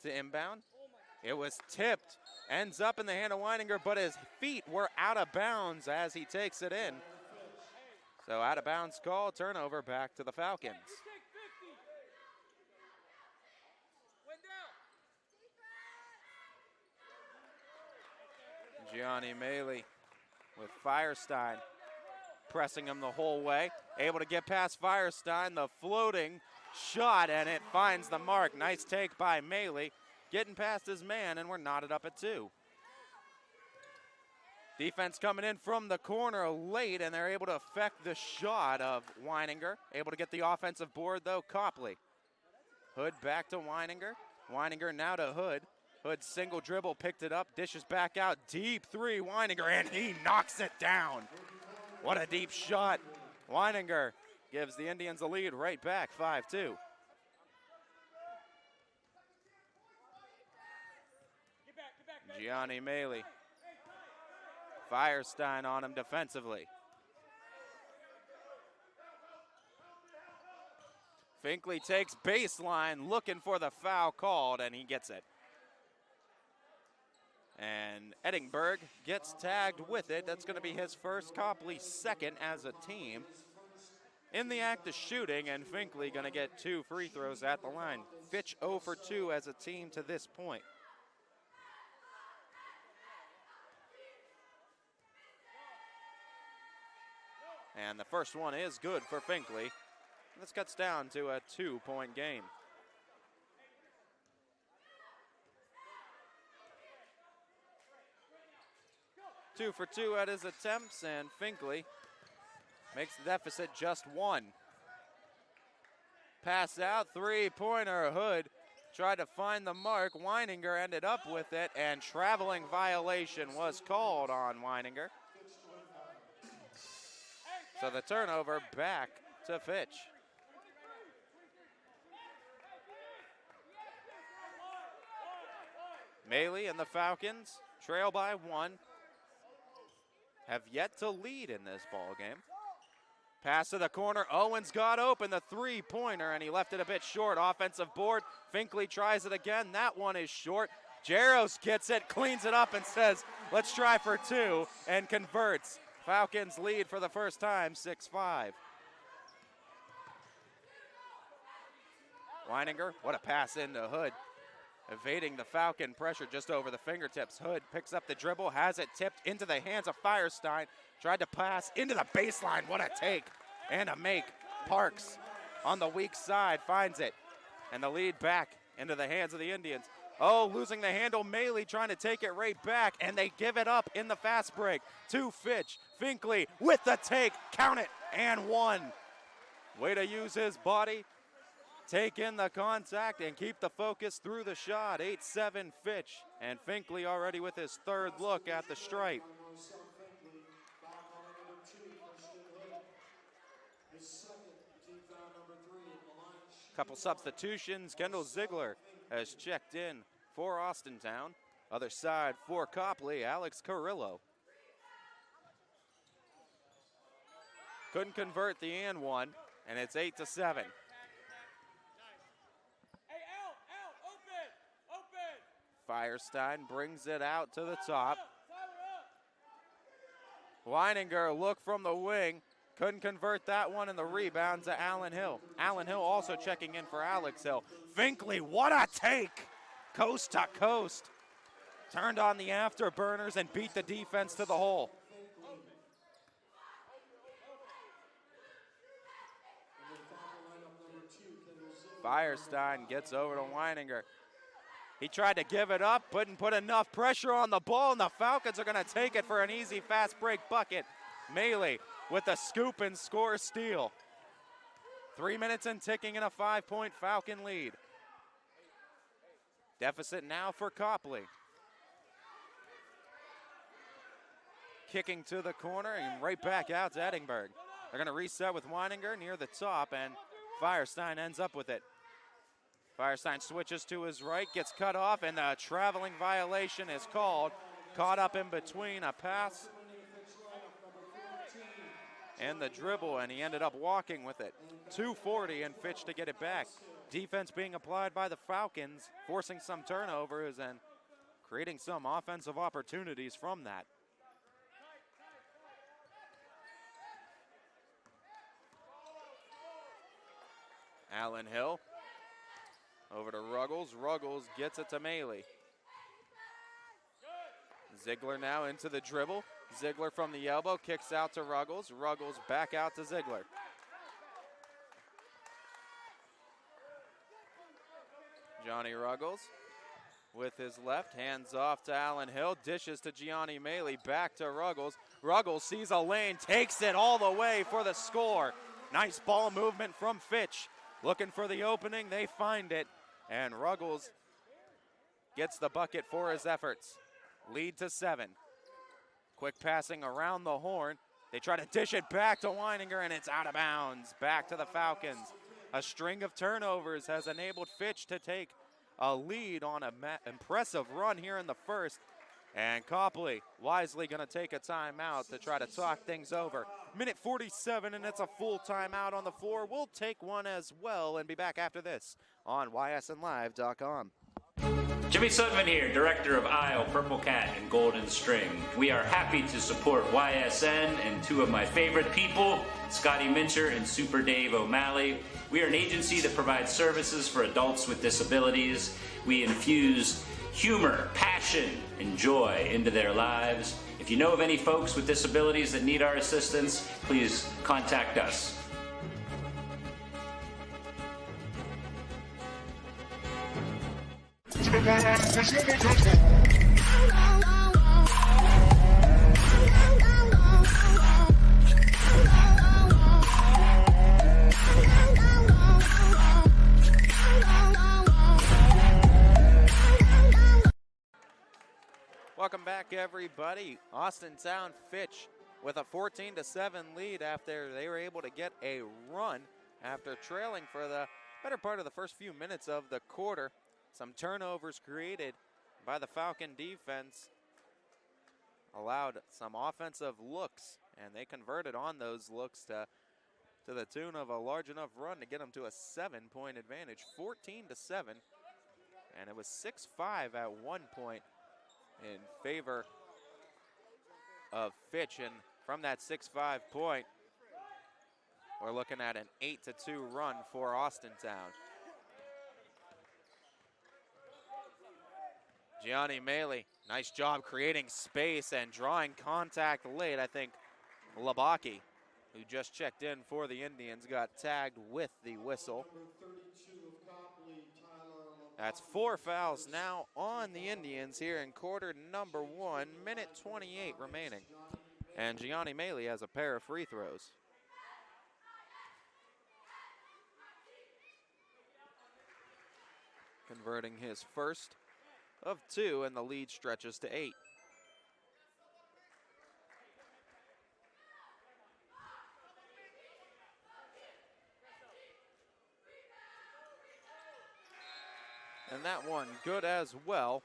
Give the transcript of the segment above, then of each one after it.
to inbound. It was tipped, ends up in the hand of Weininger, but his feet were out of bounds as he takes it in. So out of bounds call, turnover back to the Falcons. Gianni Maley with Firestein pressing him the whole way. Able to get past Firestein, the floating shot, and it finds the mark. Nice take by Maley, getting past his man, and we're knotted up at 2. Defense coming in from the corner late, and they're able to affect the shot of Weininger. Able to get the offensive board, though, Copley. Hood back to Weininger. Weininger now to Hood. Hood single dribble, picked it up, dishes back out, deep 3, Weininger, and he knocks it down. What a deep shot. Weininger gives the Indians a lead right back, 5-2. Gianni Maley. Firestein on him defensively. Finkley takes baseline, looking for the foul called, and he gets it. And Edinburgh gets tagged with it. That's going to be his first, Copley second as a team. In the act of shooting, and Finkley going to get 2 free throws at the line. Fitch 0 for 2 as a team to this point. And the first one is good for Finkley. This cuts down to a 2-point game. Two for 2 at his attempts, and Finkley makes the deficit just 1. Pass out, 3-pointer. Hood tried to find the mark. Weininger ended up with it, and traveling violation was called on Weininger. So the turnover back to Fitch. Maley and the Falcons trail by 1. Have yet to lead in this ball game. Pass to the corner. Owens got open, the 3-pointer, and he left it a bit short. Offensive board. Finkley tries it again. That one is short. Jaros gets it, cleans it up, and says, let's try for 2, and converts. Falcons lead for the first time, 6-5. Weininger, what a pass into Hood. Evading the Falcon pressure just over the fingertips. Hood picks up the dribble, has it tipped into the hands of Firestein. Tried to pass into the baseline. What a take and a make. Parks on the weak side finds it. And the lead back into the hands of the Indians. Oh, losing the handle. Maley trying to take it right back, and they give it up in the fast break to Fitch. Finkley with the take. Count it, and 1. Way to use his body. Take in the contact and keep the focus through the shot. 8-7 Fitch, and Finkley already with his 3rd look at the stripe. Couple substitutions. Kendall Ziegler has checked in for Austintown. Other side for Copley, Alex Carrillo. Couldn't convert the and 1, and it's 8-7. Firestein brings it out to the top. Weininger look from the wing. Couldn't convert that one, and the rebound to Allen Hill. Allen Hill also checking in for Alex Hill. Finkley, what a take! Coast to coast. Turned on the afterburners and beat the defense to the hole. Firestein gets over to Weininger. He tried to give it up, couldn't put enough pressure on the ball, and the Falcons are going to take it for an easy fast break bucket. Maley with the scoop and score steal. 3 minutes and ticking in a 5-point Falcon lead. Deficit now for Copley. Kicking to the corner and right back out to Edinburgh. They're going to reset with Weininger near the top, and Firestein ends up with it. Firestein switches to his right, gets cut off, and the traveling violation is called. Caught up in between a pass and the dribble, and he ended up walking with it. 2:40 and Fitch to get it back. defense being applied by the Falcons, forcing some turnovers and creating some offensive opportunities from that. Allen Hill over to Ruggles. Ruggles gets it to Maley. Ziegler now into the dribble. Ziegler from the elbow, kicks out to Ruggles. Ruggles back out to Ziegler. Johnny Ruggles with his left, hands off to Allen Hill, dishes to Gianni Maley, back to Ruggles. Ruggles sees a lane, takes it all the way for the score. Nice ball movement from Fitch. Looking for the opening, they find it, and Ruggles gets the bucket for his efforts. Lead to 7. Quick passing around the horn. They try to dish it back to Weininger, and it's out of bounds. Back to the Falcons. A string of turnovers has enabled Fitch to take a lead on an impressive run here in the first. And Copley wisely going to take a timeout to try to talk things over. Minute 47, and it's a full timeout on the floor. We'll take one as well and be back after this on ysnlive.com. Jimmy Sutton here, director of Isle, Purple Cat, and Golden String. We are happy to support YSN and two of my favorite people, Scotty Mincher and Super Dave O'Malley. We are an agency that provides services for adults with disabilities. We infuse humor, passion, and joy into their lives. If you know of any folks with disabilities that need our assistance, please contact us. Welcome back, everybody. Austintown Fitch with a 14-7 lead after they were able to get a run after trailing for the better part of the first few minutes of the quarter. Some turnovers created by the Falcon defense allowed some offensive looks, and they converted on those looks to the tune of a large enough run to get them to a 7-point advantage, 14-7, and it was 6-5 at one point in favor of Fitch, and from that 6-5 point, we're looking at an 8-2 run for Austintown. Gianni Maley, nice job creating space and drawing contact late. I think Labaki, who just checked in for the Indians, got tagged with the whistle. That's 4 fouls now on the Indians here in quarter number 1, minute 28 remaining. And Gianni Maley has a pair of free throws. Converting his first of 2, and the lead stretches to 8. And that one good as well.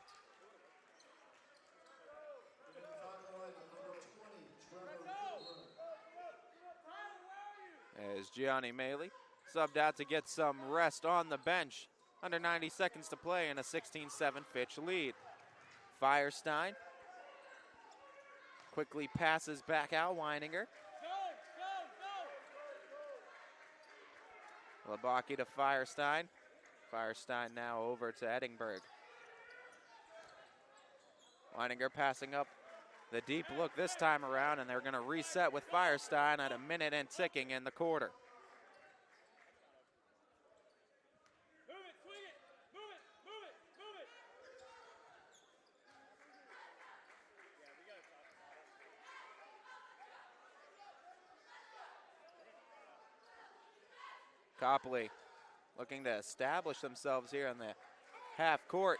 As Gianni Maley subbed out to get some rest on the bench. Under 90 seconds to play in a 16-7 Fitch lead. Firestein quickly passes back out. Weininger. Labaki to Firestein. Firestein now over to Edingberg. Weininger passing up the deep look this time around, and they're going to reset with Firestein at a minute and ticking in the quarter. Copley looking to establish themselves here in the half court.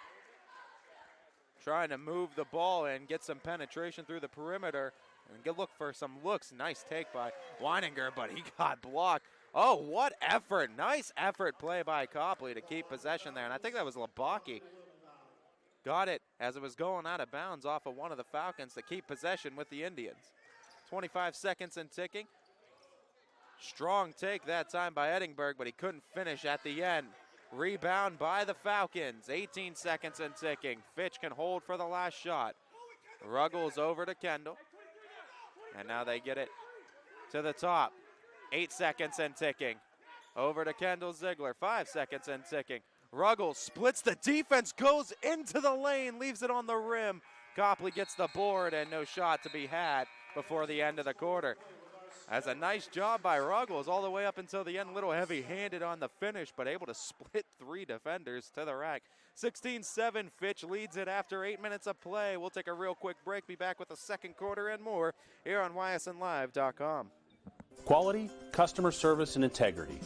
Trying to move the ball and get some penetration through the perimeter and look for some looks. Nice take by Weininger, but he got blocked. Oh, what effort. Nice effort play by Copley to keep possession there. And I think that was Labaki. Got it as it was going out of bounds off of one of the Falcons to keep possession with the Indians. 25 seconds and ticking. Strong take that time by Edingberg, but he couldn't finish at the end. Rebound by the Falcons. 18 seconds and ticking. Fitch can hold for the last shot. Ruggles over to Kendall. And now they get it to the top. 8 seconds and ticking. Over to Kendall Ziegler. 5 seconds and ticking. Ruggles splits the defense, goes into the lane, leaves it on the rim. Copley gets the board and no shot to be had before the end of the quarter. That's a nice job by Ruggles all the way up until the end. A little heavy-handed on the finish, but able to split 3 defenders to the rack. 16-7, Fitch leads it after 8 minutes of play. We'll take a real quick break, be back with the second quarter and more here on ysnlive.com. Quality, customer service, and integrity.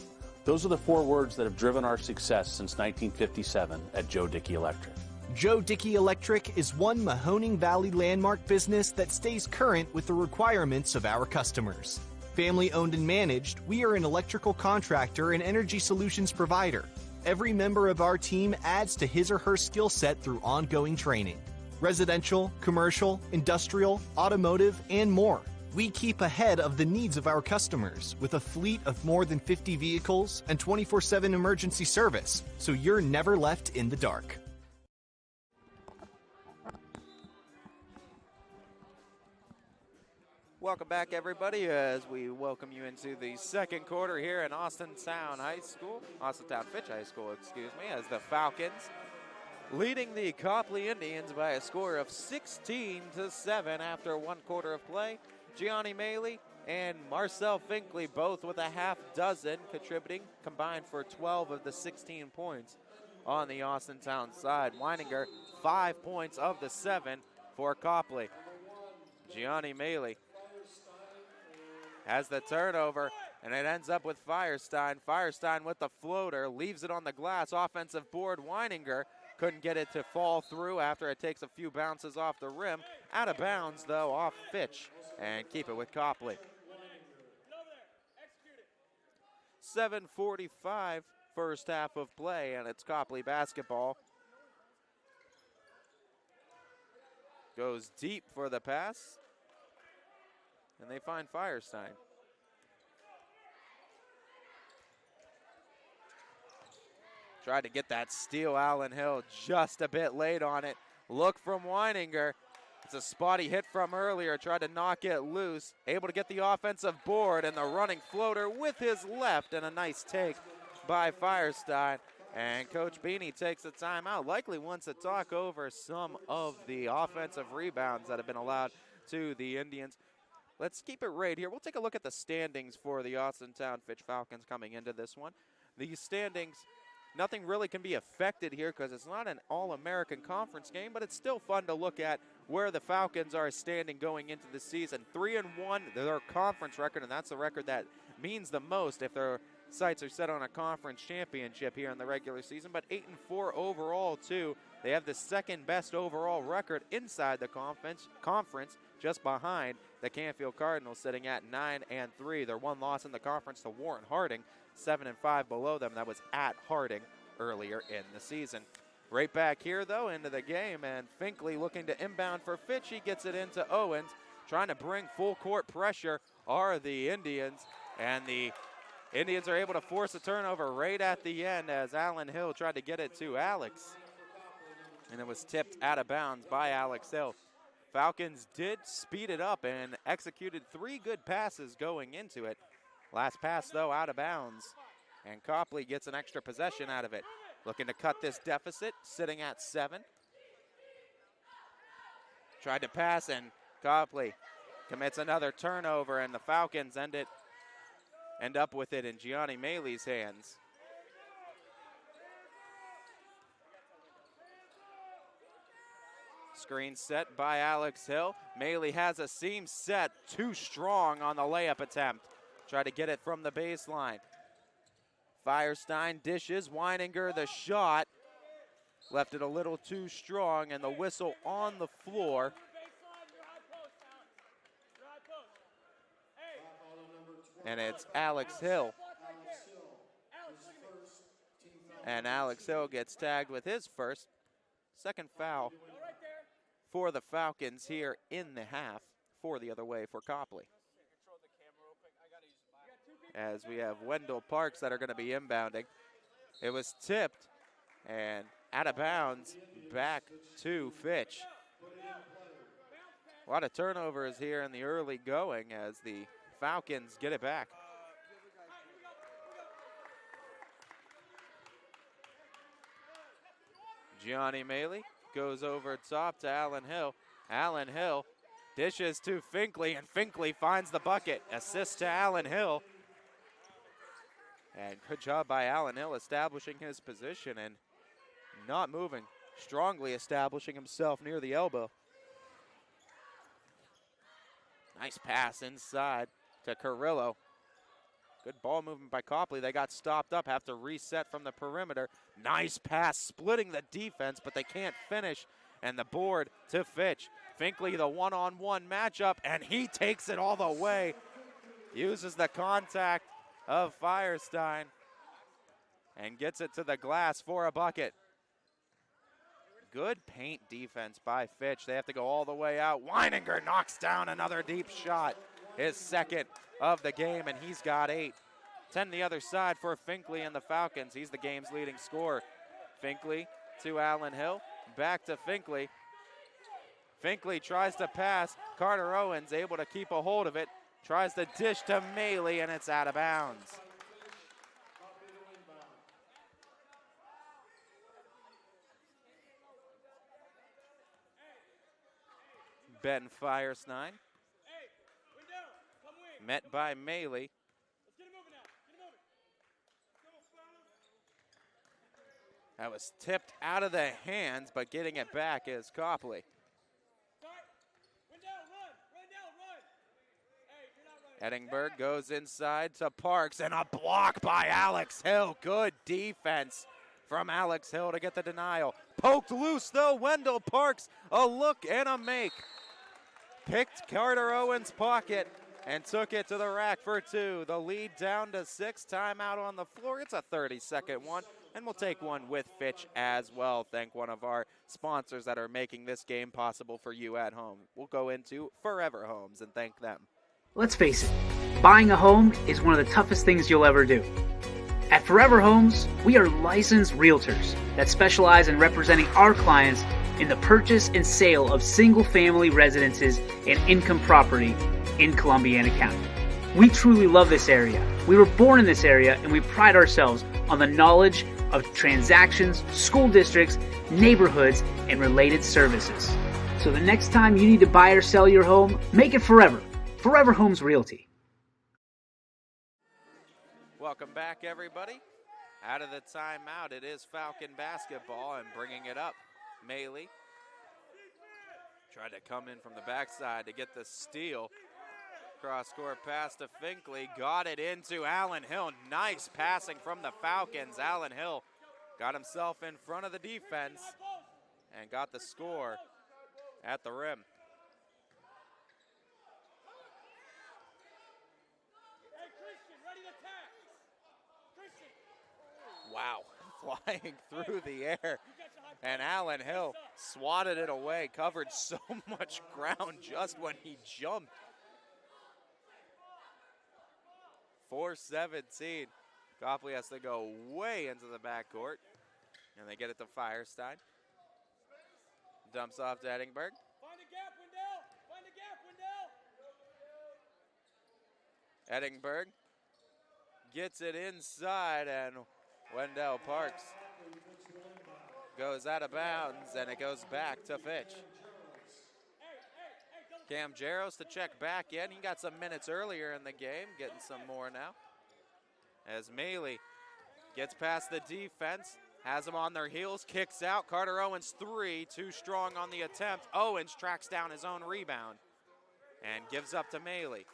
Those are the 4 words that have driven our success since 1957 at Joe Dickey Electric. Joe Dickey Electric is one Mahoning Valley landmark business that stays current with the requirements of our customers. Family owned and managed, we are an electrical contractor and energy solutions provider. Every member of our team adds to his or her skill set through ongoing training. Residential, commercial, industrial, automotive, and more. We keep ahead of the needs of our customers with a fleet of more than 50 vehicles and 24/7 emergency service, so you're never left in the dark. Welcome back, everybody, as we welcome you into the second quarter here in Austintown Fitch High School, as the Falcons leading the Copley Indians by a score of 16-7 after 1 quarter of play. Gianni Maley and Marcel Finkley both with a half dozen, contributing combined for 12 of the 16 points on the Austintown side. Weininger, 5 points of the 7 for Copley. Gianni Maley has the turnover, and it ends up with Firestein. Firestein with the floater, leaves it on the glass. Offensive board, Weininger couldn't get it to fall through after it takes a few bounces off the rim. Out of bounds, though, off Fitch, and keep it with Copley. 7:45 first half of play, and it's Copley basketball. Goes deep for the pass, and they find Firestein. Tried to get that steal, Allen Hill, just a bit late on it. Look from Weininger. It's a spot he hit from earlier, tried to knock it loose. Able to get the offensive board and the running floater with his left, and a nice take by Firestein. And Coach Beanie takes a timeout, likely wants to talk over some of the offensive rebounds that have been allowed to the Indians. Let's keep it right here. We'll take a look at the standings for the Austintown Fitch Falcons coming into this one. These standings, nothing really can be affected here because it's not an All-American Conference game, but it's still fun to look at where the Falcons are standing going into the season. 3-1, their conference record, and that's the record that means the most if their sights are set on a conference championship here in the regular season, but 8-4 overall too. They have the second best overall record inside the conference, just behind the Canfield Cardinals, sitting at 9-3. Their one loss in the conference to Warren Harding, 7-5 below them. That was at Harding earlier in the season. Right back here, though, into the game, and Finkley looking to inbound for Fitch. He gets it into Owens. Trying to bring full court pressure are the Indians, and the Indians are able to force a turnover right at the end as Allen Hill tried to get it to Alex, and it was tipped out of bounds by Alex Hill. Falcons did speed it up and executed 3 good passes going into it. Last pass, though, out of bounds, and Copley gets an extra possession out of it. Looking to cut this deficit, sitting at 7. Tried to pass, and Copley commits another turnover, and the Falcons end up with it in Gianni Maley's hands. Screen set by Alex Hill. Maley has a seam set, too strong on the layup attempt. Try to get it from the baseline. Firestein dishes, Weininger the shot. Left it a little too strong, and the whistle on the floor. And it's Alex Hill. And Alex Hill gets tagged with his second foul for the Falcons here in the half, for the other way for Copley. As we have Wendell Parks that are going to be inbounding. It was tipped and out of bounds back to Fitch. A lot of turnovers here in the early going as the Falcons get it back. Gianni Maley goes over top to Allen Hill. Allen Hill dishes to Finkley, and Finkley finds the bucket. Assist to Allen Hill. And good job by Allen Hill establishing his position and not moving, strongly establishing himself near the elbow. Nice pass inside to Carrillo. Good ball movement by Copley. They got stopped up, have to reset from the perimeter. Nice pass, splitting the defense, but they can't finish. And the board to Fitch. Finkley, the one-on-one matchup, and he takes it all the way. Uses the contact of Firestein and gets it to the glass for a bucket. Good paint defense by Fitch. They have to go all the way out. Weininger knocks down another deep shot. His second of the game, and he's got 8. 10 the other side for Finkley and the Falcons. He's the game's leading scorer. Finkley to Allen Hill. Back to Finkley. Finkley tries to pass. Carter Owens able to keep a hold of it. Tries to dish to Maley, and it's out of bounds. Ben Firestein. Met by Maley. That was tipped out of the hands, but getting it back is Copley. Edingberg goes inside to Parks, and a block by Alex Hill. Good defense from Alex Hill to get the denial. Poked loose though, Wendell Parks, a look and a make. Picked Carter Owens' pocket and took it to the rack for 2. The lead down to 6, timeout on the floor. It's a 30-second one, and we'll take one with Fitch as well. Thank one of our sponsors that are making this game possible for you at home. We'll go into Forever Homes and thank them. Let's face it, buying a home is one of the toughest things you'll ever do. At Forever Homes, we are licensed realtors that specialize in representing our clients in the purchase and sale of single-family residences and income property in Columbiana County. We truly love this area. We were born in this area, and we pride ourselves on the knowledge of transactions, school districts, neighborhoods, and related services. So the next time you need to buy or sell your home, make it Forever. Forever Homes Realty. Welcome back, everybody. Out of the timeout, it is Falcon basketball, and bringing it up, Maley tried to come in from the backside to get the steal. Cross-court pass to Finkley, got it into Allen Hill. Nice passing from the Falcons. Allen Hill got himself in front of the defense and got the score at the rim. Wow, flying through the air. And Allen Hill swatted it away, covered so much ground just when he jumped. 4-17. Copley has to go way into the backcourt. And they get it to Firestein. Dumps off to Edingberg. Find a gap, Wendell! Find a gap, Wendell! Edingberg gets it inside, and Wendell Parks goes out of bounds, and it goes back to Fitch. Cam Jaros to check back in. He got some minutes earlier in the game, getting some more now. As Maley gets past the defense, has them on their heels, kicks out. Carter Owens 3, too strong on the attempt. Owens tracks down his own rebound and gives up to Maley.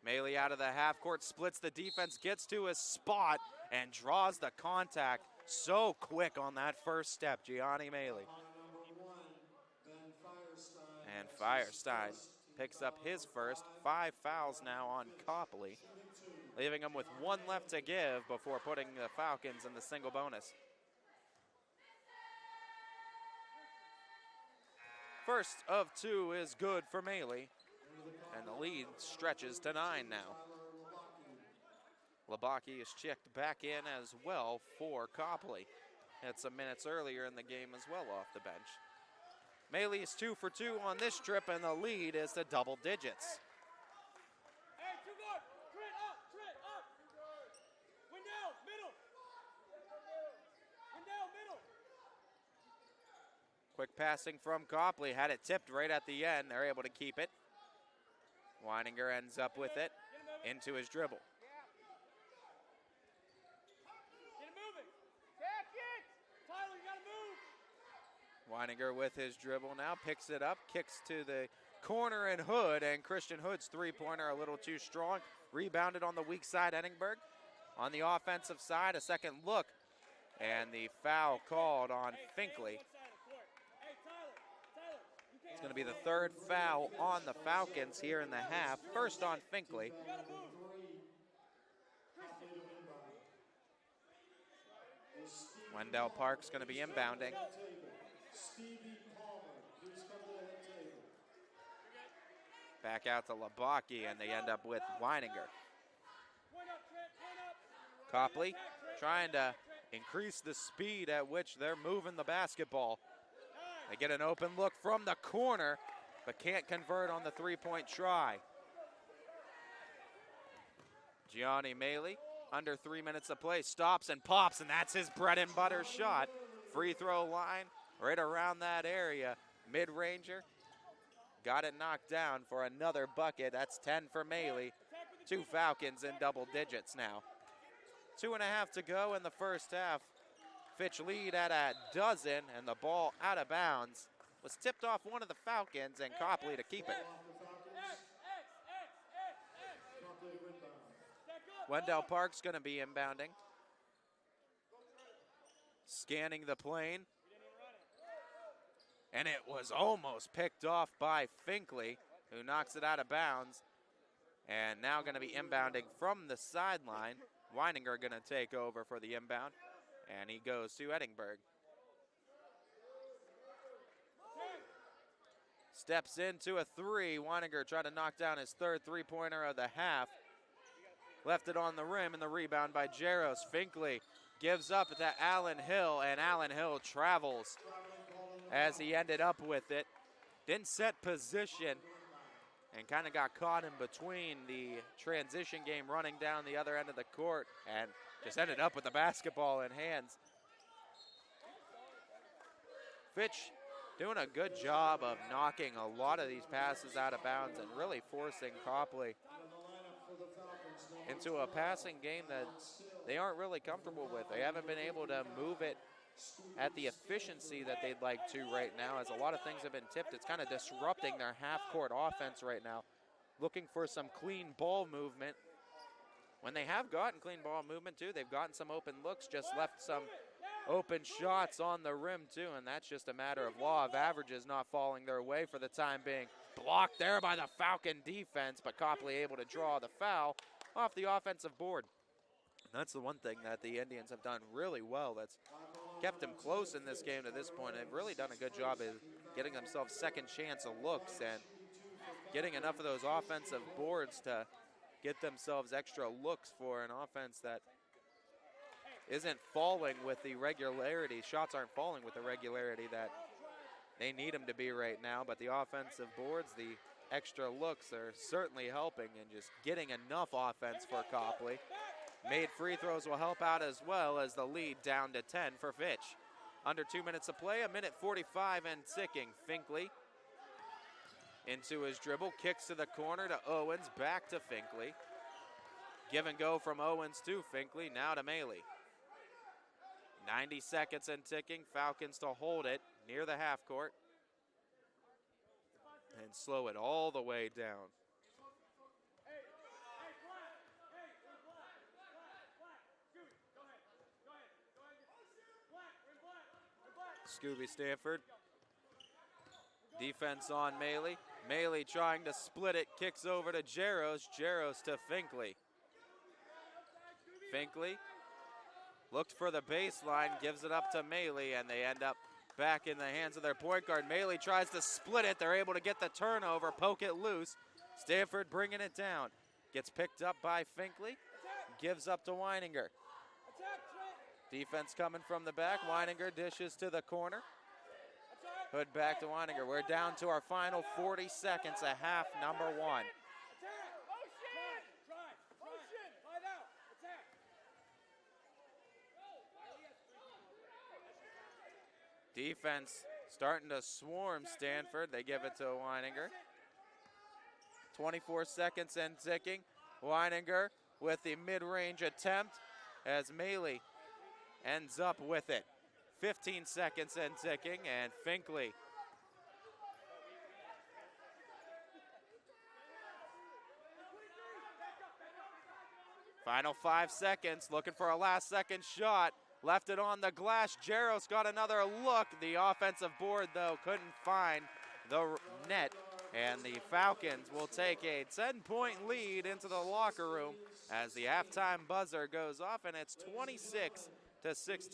Maley out of the half court, splits the defense, gets to his spot, and draws the contact so quick on that first step. Gianni Maley. And Firestein picks up his first. 5 fouls now on Copley, leaving him with 1 left to give before putting the Falcons in the single bonus. First of 2 is good for Maley, and the lead stretches to 9 now. Labaki is checked back in as well for Copley. Had some minutes earlier in the game as well off the bench. Maley is 2 for 2 on this trip, and the lead is to double digits. Hey, two guard. Trent up. Wendell, middle. Wendell, middle. Quick passing from Copley, had it tipped right at the end. They're able to keep it. Weininger ends up with it into his dribble. Get it moving. Take it. Tyler, you gotta move. Weininger with his dribble now, picks it up, kicks to the corner and Hood, and Christian Hood's three-pointer a little too strong. Rebounded on the weak side, Edinburgh. On the offensive side, a second look, and the foul called on Finkley. It's going to be the third foul on the Falcons here in the half. First on Finkley. Wendell Park's going to be inbounding. Back out to Labaki, and they end up with Weininger. Copley trying to increase the speed at which they're moving the basketball. They get an open look from the corner, but can't convert on the three-point try. Gianni Maley, under 3 minutes of play, stops and pops, and that's his bread and butter shot. Free throw line right around that area. Mid-ranger, got it knocked down for another bucket. That's 10 for Maley. 2 Falcons in double digits now. 2.5 to go in the first half. Fitch lead at a dozen, and the ball out of bounds. Was tipped off one of the Falcons, and Copley to keep it. Wendell Park's going to be inbounding. Scanning the plane. And it was almost picked off by Finkley, who knocks it out of bounds. And now going to be inbounding from the sideline. Weininger going to take over for the inbound. And he goes to Edinburgh. Steps into a three. Weininger tried to knock down his third three-pointer of the half. Left it on the rim, and the rebound by Jaros. Finkley gives up to Allen Hill, and Allen Hill travels as he ended up with it. Didn't set position and kind of got caught in between the transition game running down the other end of the court and just ended up with the basketball in hands. Fitch doing a good job of knocking a lot of these passes out of bounds and really forcing Copley into a passing game that they aren't really comfortable with. They haven't been able to move it at the efficiency that they'd like to right now, as a lot of things have been tipped. It's kind of disrupting their half-court offense right now. Looking for some clean ball movement. When they have gotten clean ball movement too, they've gotten some open looks, just left some open shots on the rim too, and that's just a matter of law of averages not falling their way for the time being. Blocked there by the Falcon defense, but Copley able to draw the foul off the offensive board. And that's the one thing that the Indians have done really well that's kept them close in this game to this point. They've really done a good job of getting themselves second chance of looks and getting enough of those offensive boards to get themselves extra looks for an offense that isn't falling with the regularity. Shots aren't falling with the regularity that they need them to be right now, but the offensive boards, the extra looks are certainly helping and just getting enough offense for Copley. Made free throws will help out as well, as the lead down to 10 for Fitch. Under 2 minutes of play, 1:45 and ticking. Finkley into his dribble, kicks to the corner to Owens, back to Finkley. Give and go from Owens to Finkley, now to Maley. 90 seconds and ticking, Falcons to hold it near the half court and slow it all the way down. Scooby Stanford. Defense on Maley. Maley trying to split it, kicks over to Jaros. Jaros to Finkley. Finkley looked for the baseline, gives it up to Maley, and they end up back in the hands of their point guard. Maley tries to split it. They're able to get the turnover, poke it loose. Stanford bringing it down. Gets picked up by Finkley. gives up to Weininger. Defense coming from the back. Weininger dishes to the corner. Hood back to Weininger. We're down to our final 40 seconds, a half, number 1. Defense starting to swarm Stanford. They give it to Weininger. 24 seconds and ticking. Weininger with the mid-range attempt as Maley ends up with it. 15 seconds and ticking, and Finkley final 5 seconds, looking for a last second shot. Left it on the glass. Jaros got another look. The offensive board, though, couldn't find the net. And the Falcons will take a 10-point lead into the locker room as the halftime buzzer goes off, and it's 26-16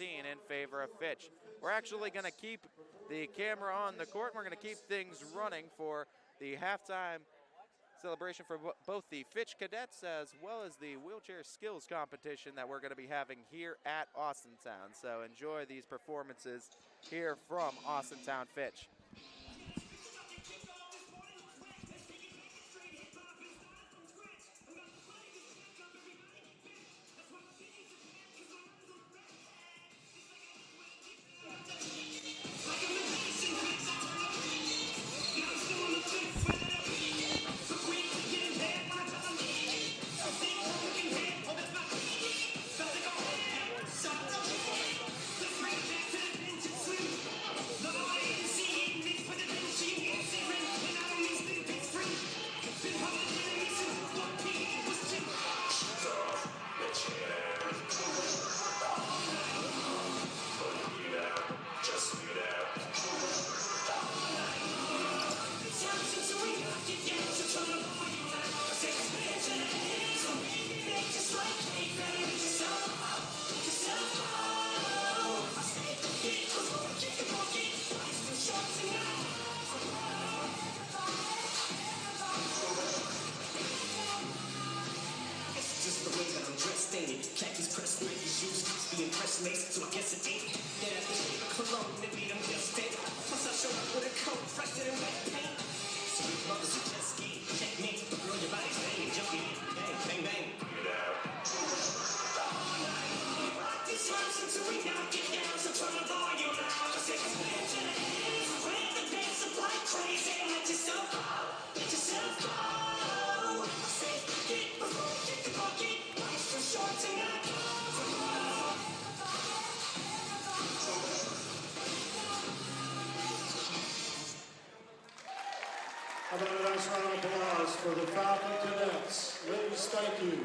in favor of Fitch. We're actually going to keep the camera on the court. We're going to keep things running for the halftime celebration for both the Fitch cadets as well as the wheelchair skills competition that we're going to be having here at Austintown. So enjoy these performances here from Austintown Fitch. How about a nice round of applause for the Falcon Cadets. Ladies, thank you.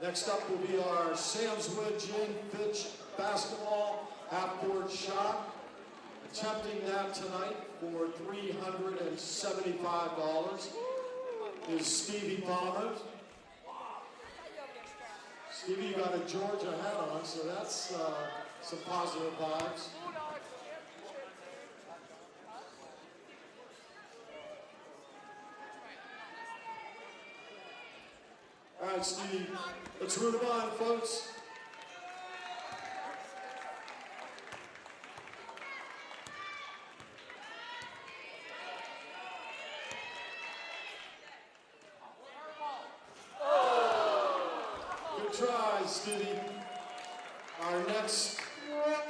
Next up will be our Samswood Gin Fitch basketball half-court shot. Attempting that tonight for $375 is Stevie Palmer. Stevie, you got a Georgia hat on, so that's some positive vibes. All right, Steve, let's root them on, folks. Good try, Stevie. Our next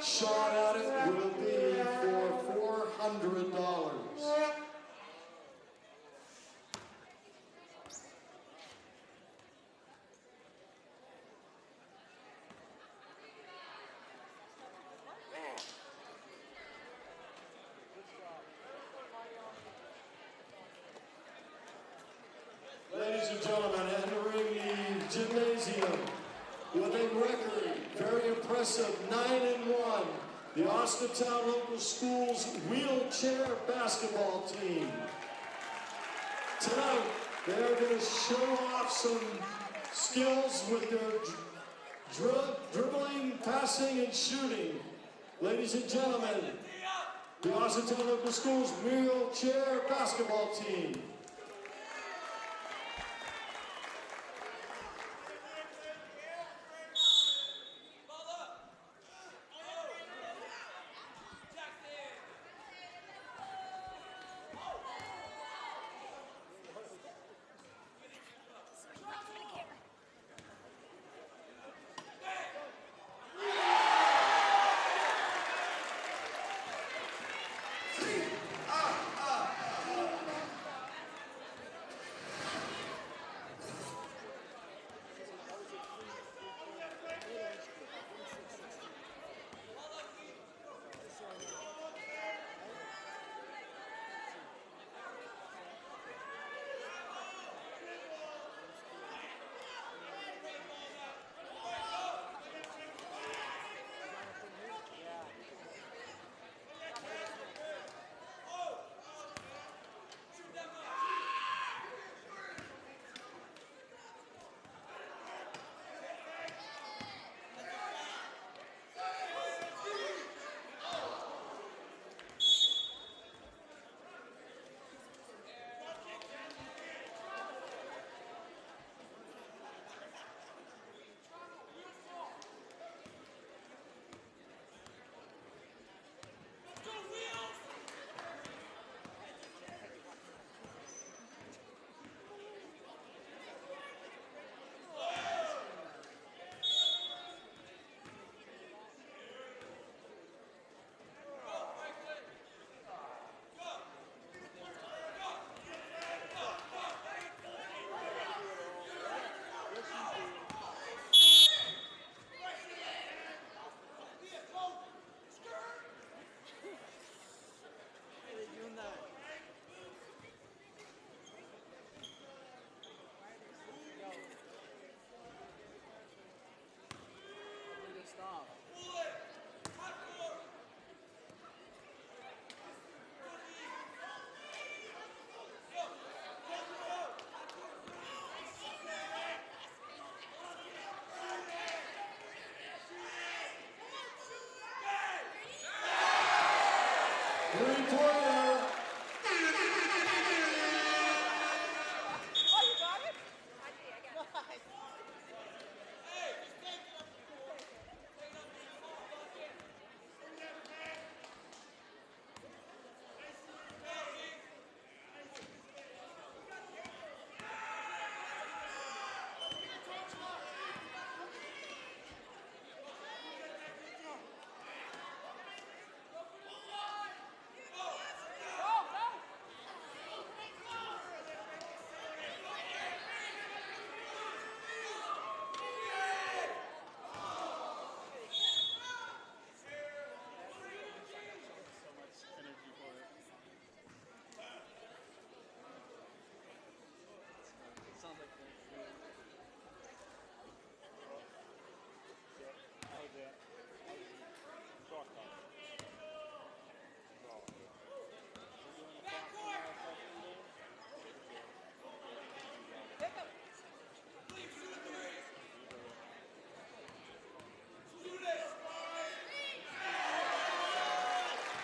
shot at it will be for $400. Ladies and gentlemen, entering the gymnasium with a record, very impressive, 9-1, the Austintown Local Schools wheelchair basketball team. Tonight, they're going to show off some skills with their dribbling, passing, and shooting. Ladies and gentlemen, the Austintown Local Schools wheelchair basketball team.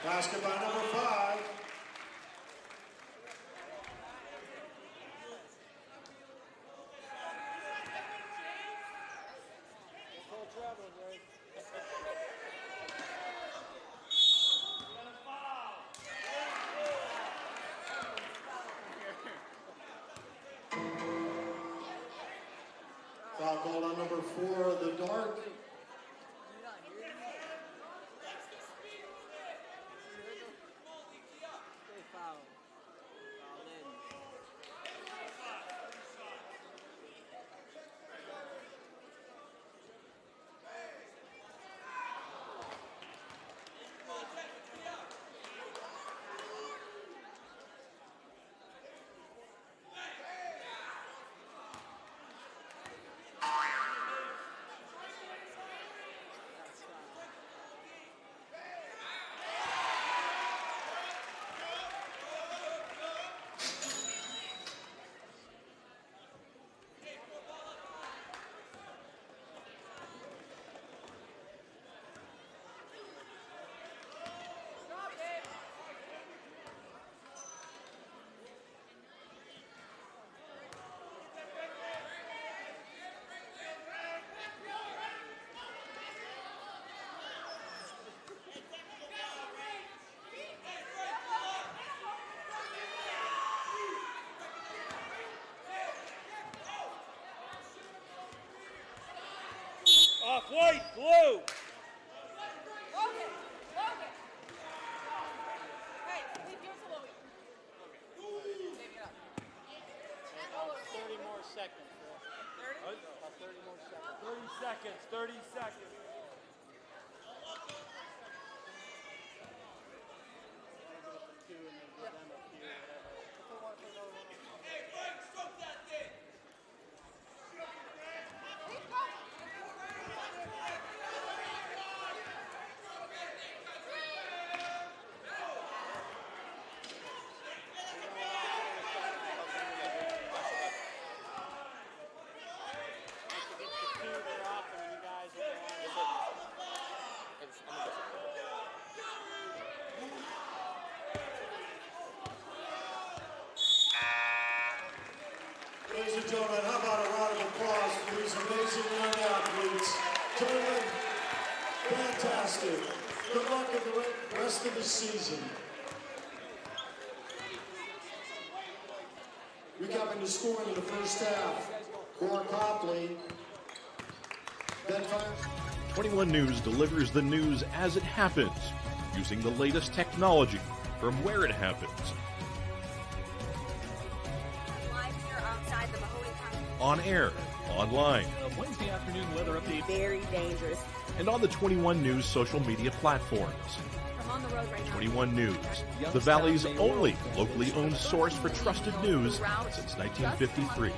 Basket by number 5. Foul called on number 4, the Dark. Off white, blue. Logan. Hey, leave yours to Logan. Save it up. 30 more seconds. 30? 30 more seconds. 30 seconds. Ladies and gentlemen, how about a round of applause for these amazing young athletes? Gentlemen, fantastic. Good luck in the rest of the season. Recapping the scoring in the first half. For Copley. 21 News delivers the news as it happens, using the latest technology from where it happens. Live here outside the Mahoney County. On air, online, Wednesday afternoon weather update. Very dangerous. and on the 21 News social media platforms. I'm on the road right now. 21 News, the Valley's only locally owned source for trusted news since 1953.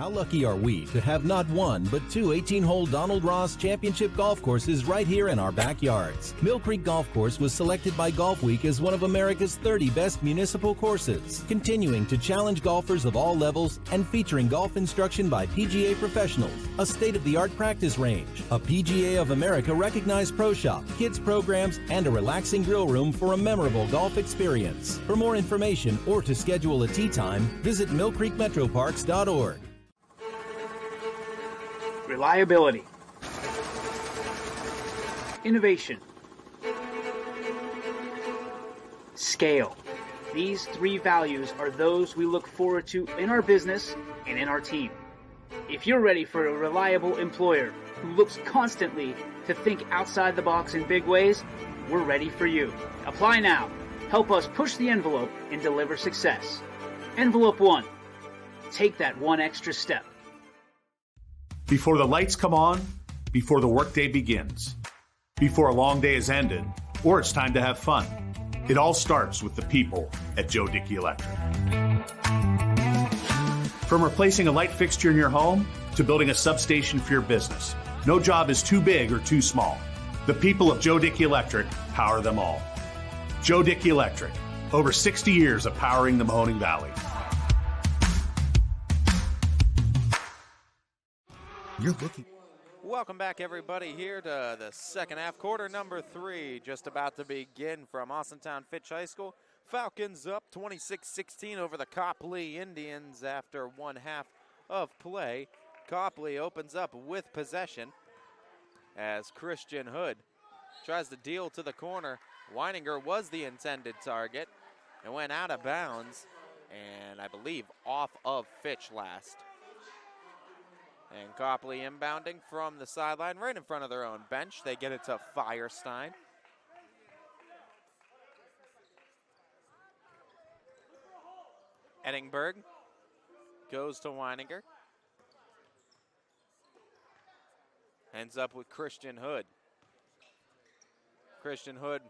How lucky are we to have not one, but two 18-hole Donald Ross Championship golf courses right here in our backyards. Mill Creek Golf Course was selected by Golf Week as one of America's 30 best municipal courses, continuing to challenge golfers of all levels and featuring golf instruction by PGA professionals, a state-of-the-art practice range, a PGA of America recognized pro shop, kids programs, and a relaxing grill room for a memorable golf experience. For more information or to schedule a tee time, visit millcreekmetroparks.org. Reliability, innovation, scale. These three values are those we look forward to in our business and in our team. If you're ready for a reliable employer who looks constantly to think outside the box in big ways, we're ready for you. Apply now. Help us push the envelope and deliver success. Envelope 1. Take that one extra step. Before the lights come on, before the workday begins, before a long day is ended, or it's time to have fun, it all starts with the people at Joe Dickey Electric. From replacing a light fixture in your home to building a substation for your business, no job is too big or too small. The people of Joe Dickey Electric power them all. Joe Dickey Electric, over 60 years of powering the Mahoning Valley. Welcome back, everybody, here to the second half, quarter number 3, just about to begin from Austintown Fitch High School. Falcons up 26-16 over the Copley Indians after one half of play. Copley opens up with possession as Christian Hood tries to deal to the corner. Weininger was the intended target and went out of bounds, and I believe off of Fitch last. And Copley inbounding from the sideline right in front of their own bench. They get it to Firestein. Edingberg goes to Weininger. Ends up with Christian Hood. Christian Hood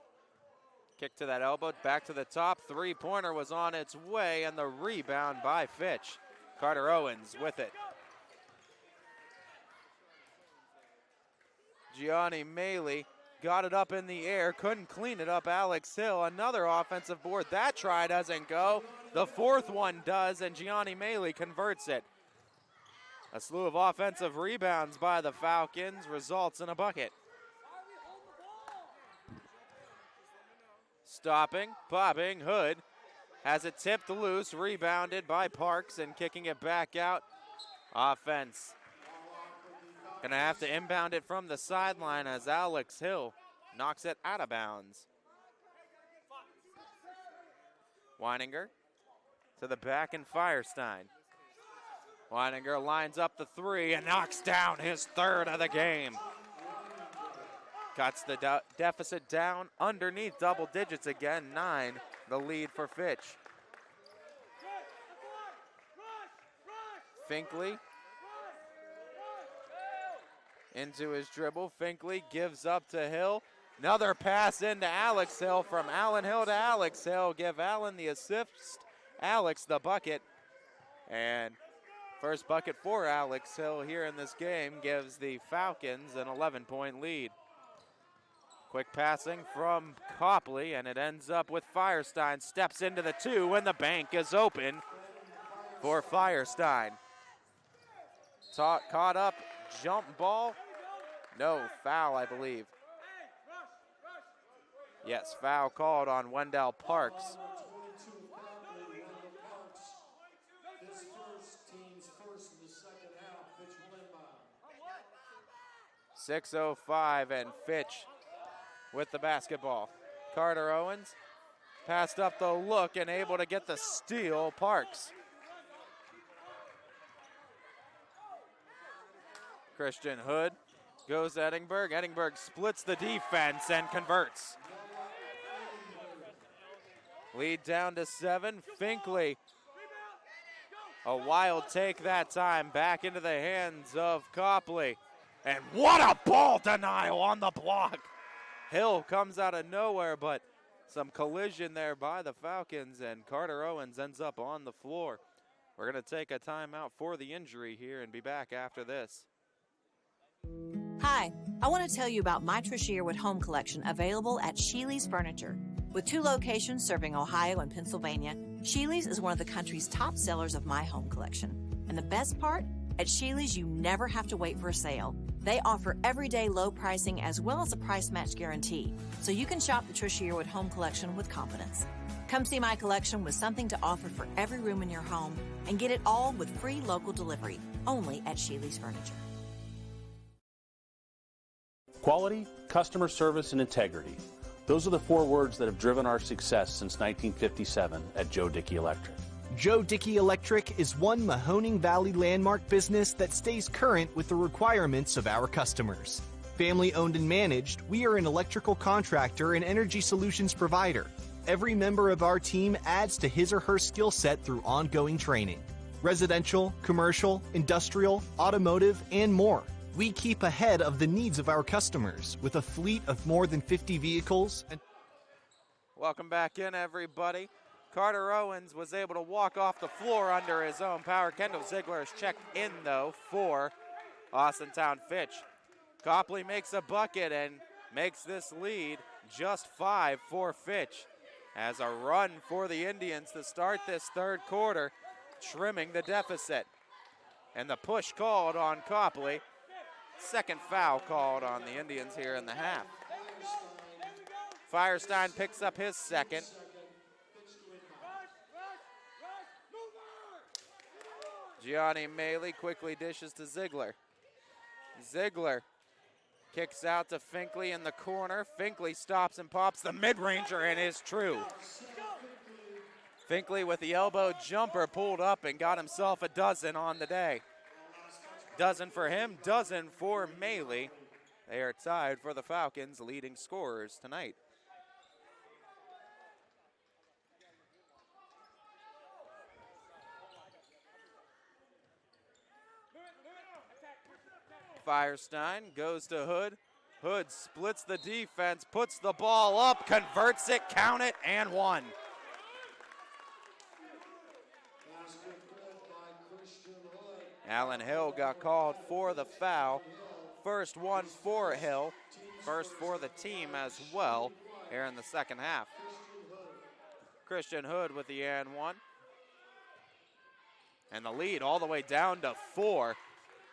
kick to that elbow, back to the top. Three-pointer was on its way, and the rebound by Fitch. Carter Owens with it. Gianni Maley got it up in the air, couldn't clean it up. Alex Hill, another offensive board. That try doesn't go. The fourth one does, and Gianni Maley converts it. A slew of offensive rebounds by the Falcons results in a bucket. Stopping, popping, Hood has it tipped loose, rebounded by Parks, and kicking it back out. Offense. Gonna have to inbound it from the sideline as Alex Hill knocks it out of bounds. Weininger to the back and Firestein. Weininger lines up the three and knocks down his third of the game. Cuts the deficit down underneath double digits again, 9, the lead for Fitch. Finkley into his dribble. Finkley gives up to Hill. Another pass into Alex Hill from Allen Hill to Alex Hill. Give Allen the assist, Alex the bucket. And first bucket for Alex Hill here in this game gives the Falcons an 11-point lead. Quick passing from Copley, and it ends up with Firestein. Steps into the 2, and the bank is open for Firestein. Caught up, jump ball. No, foul, I believe. Yes, foul called on Wendell Parks. 6:05 and Fitch with the basketball. Carter Owens passed up the look and able to get the steal. Parks. Christian Hood goes to Edingberg. Edingberg splits the defense and converts. Lead down to 7. Finkley. A wild take that time. Back into the hands of Copley. And what a ball denial on the block. Hill comes out of nowhere, but some collision there by the Falcons, and Carter Owens ends up on the floor. We're going to take a timeout for the injury here and be back after this. Hi, I want to tell you about my Tricia Yearwood Home Collection available at Sheely's Furniture. With 2 locations serving Ohio and Pennsylvania, Sheely's is one of the country's top sellers of my home collection. And the best part? At Sheely's, you never have to wait for a sale. They offer everyday low pricing as well as a price match guarantee, so you can shop the Tricia Yearwood Home Collection with confidence. Come see my collection with something to offer for every room in your home and get it all with free local delivery, only at Sheely's Furniture. Quality, customer service, and integrity. Those are the 4 words that have driven our success since 1957 at Joe Dickey Electric. Joe Dickey Electric is one Mahoning Valley landmark business that stays current with the requirements of our customers. Family owned and managed, we are an electrical contractor and energy solutions provider. Every member of our team adds to his or her skill set through ongoing training. Residential, commercial, industrial, automotive, and more. We keep ahead of the needs of our customers with a fleet of more than 50 vehicles. Welcome back in, everybody. Carter Owens was able to walk off the floor under his own power. Kendall Ziegler is checked in, though, for Austintown Fitch. Copley makes a bucket and makes this lead just 5 for Fitch. As a run for the Indians to start this third quarter, trimming the deficit. And the push called on Copley. Second foul called on the Indians here in the half. Firestein picks up his second. Gianni Maley quickly dishes to Ziegler. Ziegler kicks out to Finkley in the corner. Finkley stops and pops the mid-ranger and is true. Finkley with the elbow jumper pulled up and got himself a dozen on the day. Dozen for him, dozen for Maley. They are tied for the Falcons' leading scorers tonight. Firestein goes to Hood. Hood splits the defense, puts the ball up, converts it, count it, and one. Allen Hill got called for the foul. First one for Hill, first for the team as well here in the second half. Christian Hood with the and one. And the lead all the way down to 4.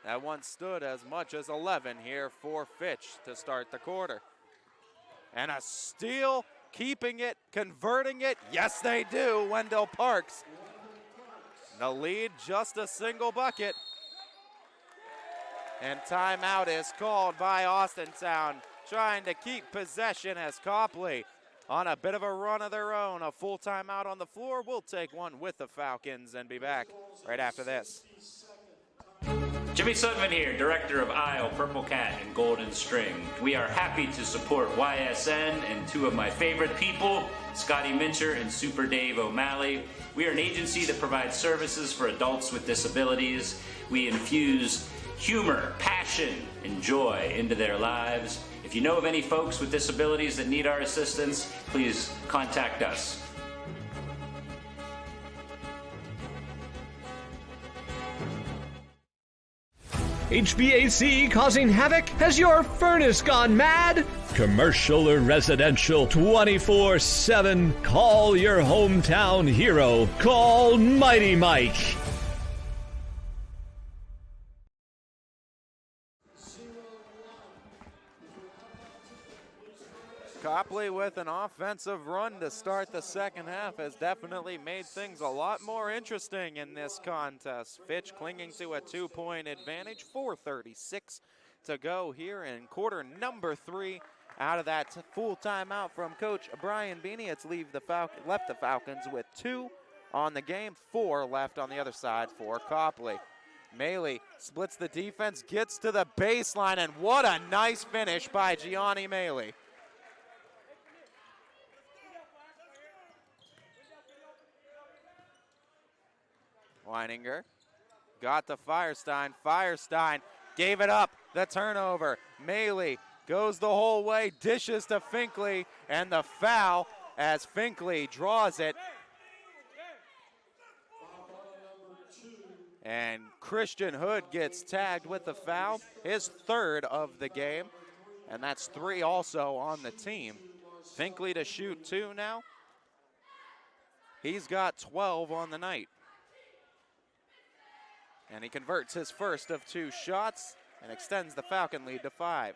That one stood as much as 11 here for Fitch to start the quarter. And a steal, keeping it, converting it. Yes, they do. Wendell Parks. The lead, just a single bucket. And timeout is called by Austintown, trying to keep possession as Copley on a bit of a run of their own. A full timeout on the floor. We'll take one with the Falcons and be back right after this. Jimmy Sutton here, director of Isle, Purple Cat, and Golden String. We are happy to support YSN and 2 of my favorite people, Scotty Mincher and Super Dave O'Malley. We are an agency that provides services for adults with disabilities. We infuse humor, passion, and joy into their lives. If you know of any folks with disabilities that need our assistance, please contact us. HVAC causing havoc? Has your furnace gone mad? Commercial or residential, 24/7. Call your hometown hero. Call Mighty Mike. Copley with an offensive run to start the second half has definitely made things a lot more interesting in this contest. Fitch clinging to a 2-point advantage, 4:36 to go here in quarter number 3. Out of that full timeout from Coach Brian Beanie, it's left the Falcons with 2 on the game, 4 left on the other side for Copley. Maley splits the defense, gets to the baseline, and what a nice finish by Gianni Maley. Weininger got to Firestein. Firestein gave it up. The turnover. Maley goes the whole way, dishes to Finkley, and the foul as Finkley draws it. And Christian Hood gets tagged with the foul, his third of the game. And that's 3 also on the team. Finkley to shoot 2 now. He's got 12 on the night. And he converts his first of 2 shots and extends the Falcon lead to 5.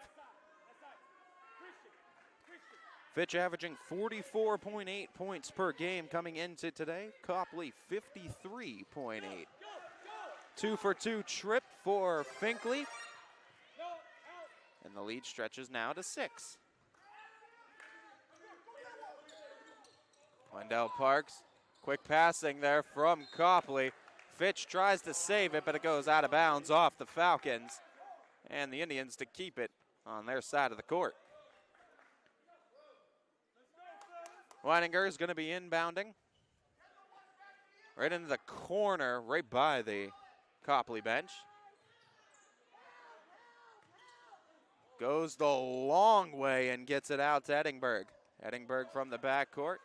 Fitch averaging 44.8 points per game coming into today. Copley 53.8. 2 for 2 trip for Finkley. And the lead stretches now to 6. Wendell Parks, quick passing there from Copley. Fitch tries to save it, but it goes out of bounds off the Falcons. And the Indians to keep it on their side of the court. Weininger is going to be inbounding. Right into the corner, right by the Copley bench. Goes the long way and gets it out to Edingberg. Edingberg from the backcourt.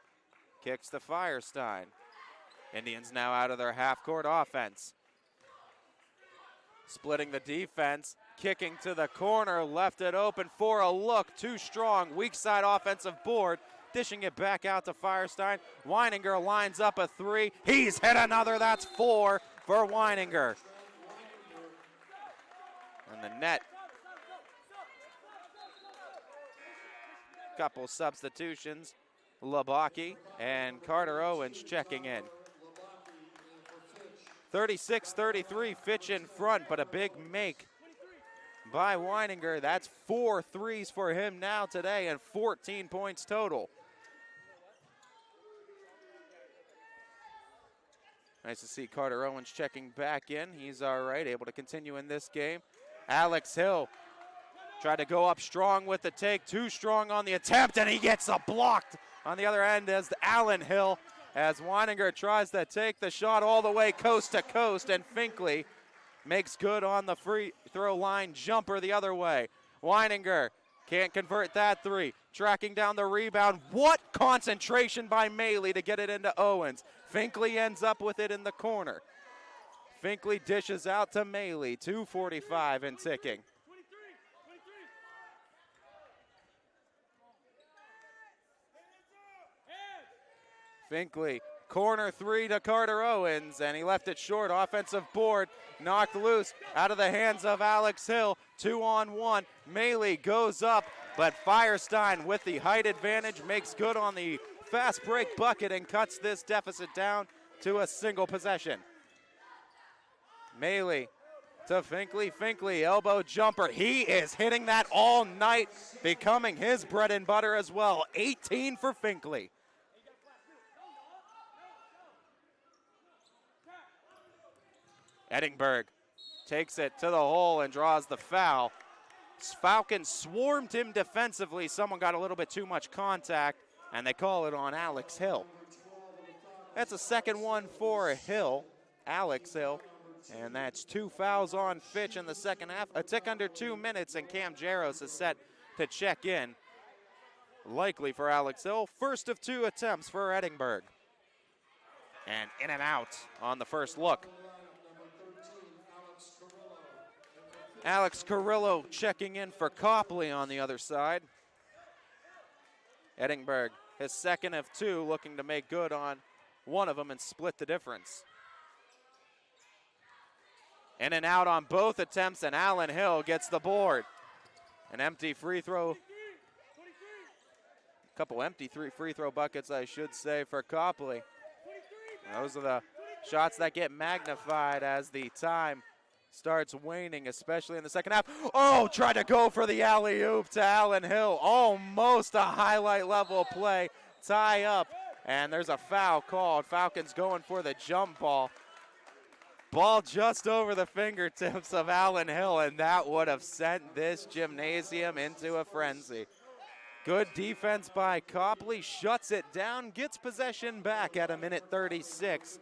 Kicks to Firestein. Indians now out of their half-court offense. Splitting the defense. Kicking to the corner. Left it open for a look. Too strong. Weak side offensive board. Dishing it back out to Firestein. Weininger lines up a 3. He's hit another. That's 4 for Weininger. And the net. Couple substitutions. Labaki and Carter Owens checking in. 36-33, Fitch in front, but a big make by Weininger. That's 4 threes for him now today and 14 points total. Nice to see Carter Owens checking back in. He's all right, able to continue in this game. Alex Hill tried to go up strong with the take, too strong on the attempt, and he gets a blocked on the other end as Allen Hill, as Weininger tries to take the shot all the way coast to coast, and Finkley makes good on the free throw line jumper the other way. Weininger can't convert that 3. Tracking down the rebound. What concentration by Maley to get it into Owens. Finkley ends up with it in the corner. Finkley dishes out to Maley. 2:45 and ticking. Finkley, corner 3 to Carter Owens, and he left it short. Offensive board knocked loose out of the hands of Alex Hill. 2-on-1. Maley goes up, but Firestein with the height advantage makes good on the fast break bucket and cuts this deficit down to a single possession. Maley to Finkley. Finkley, elbow jumper. He is hitting that all night, becoming his bread and butter as well. 18 for Finkley. Edingberg takes it to the hole and draws the foul. Falcons swarmed him defensively. Someone got a little bit too much contact, and they call it on Alex Hill. That's a second one for Hill, Alex Hill, and that's 2 fouls on Fitch in the second half. A tick under 2 minutes, and Cam Jaros is set to check in, likely for Alex Hill. First of 2 attempts for Edingberg. And in and out on the first look. Alex Carrillo checking in for Copley on the other side. Edingberg, his second of 2, looking to make good on one of them and split the difference. In and out on both attempts, and Allen Hill gets the board. An empty free throw. A couple empty free throw buckets, I should say, for Copley. Those are the shots that get magnified as the time starts waning, especially in the second half. Oh, tried to go for the alley-oop to Allen Hill. Almost a highlight level play. Tie up, and there's a foul called. Falcons going for the jump ball. Ball just over the fingertips of Allen Hill, and that would have sent this gymnasium into a frenzy. Good defense by Copley, shuts it down, gets possession back at 1:36.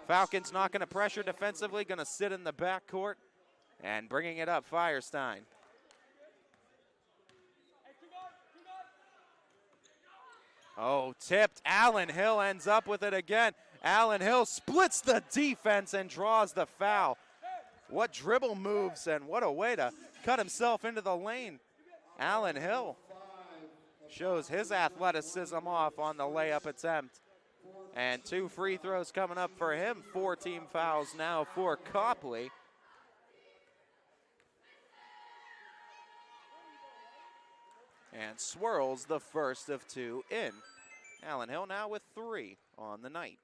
Falcons not going to pressure defensively, going to sit in the backcourt, and bringing it up, Firestein. Oh, tipped. Allen Hill ends up with it again. Allen Hill splits the defense and draws the foul. What dribble moves and what a way to cut himself into the lane. Allen Hill shows his athleticism off on the layup attempt. And 2 free throws coming up for him. 4 team fouls now for Copley. And swirls the first of 2 in. Allen Hill now with 3 on the night.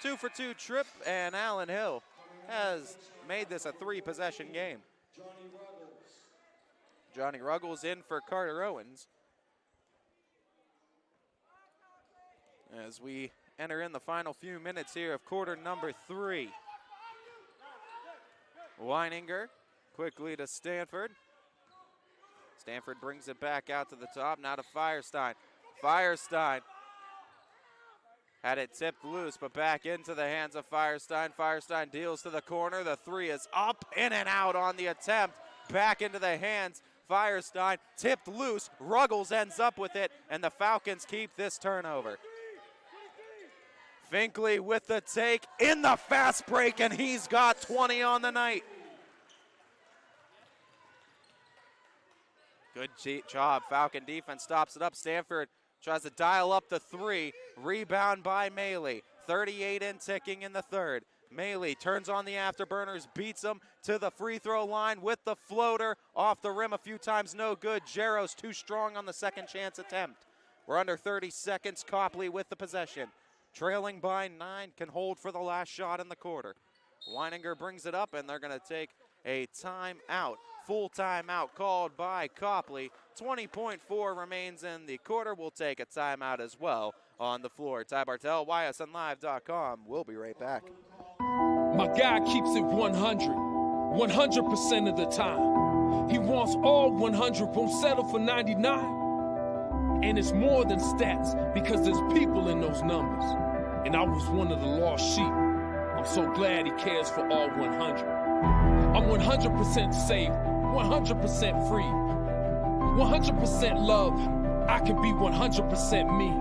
Two for 2 trip, and Allen Hill has made this a 3-possession game. Johnny Ruggles in for Carter Owens. As we enter in the final few minutes here of quarter number 3. Weininger quickly to Stanford. Stanford brings it back out to the top, now to Firestein. Firestein had it tipped loose, but back into the hands of Firestein. Firestein deals to the corner. The 3 is up, in and out on the attempt. Back into the hands. Firestein tipped loose. Ruggles ends up with it, and the Falcons keep this turnover. Finkley with the take in the fast break, and he's got 20 on the night. Good job. Falcon defense stops it up. Stanford tries to dial up the 3. Rebound by Maley. 38 in ticking in the third. Maley turns on the afterburners, beats him to the free throw line with the floater. Off the rim a few times, no good. Jaros too strong on the second chance attempt. We're under 30 seconds. Copley with the possession. Trailing by 9, can hold for the last shot in the quarter. Weininger brings it up, and they're going to take a timeout. Full timeout called by Copley. 20.4 remains in the quarter. We'll take a timeout as well on the floor. Ty Bartell, YSNLive.com. We'll be right back. My guy keeps it 100% of the time. He wants all 100, won't settle for 99. And it's more than stats because there's people in those numbers. And I was one of the lost sheep. I'm so glad he cares for all 100. I'm 100% safe, 100% free, 100% love. I can be 100% me.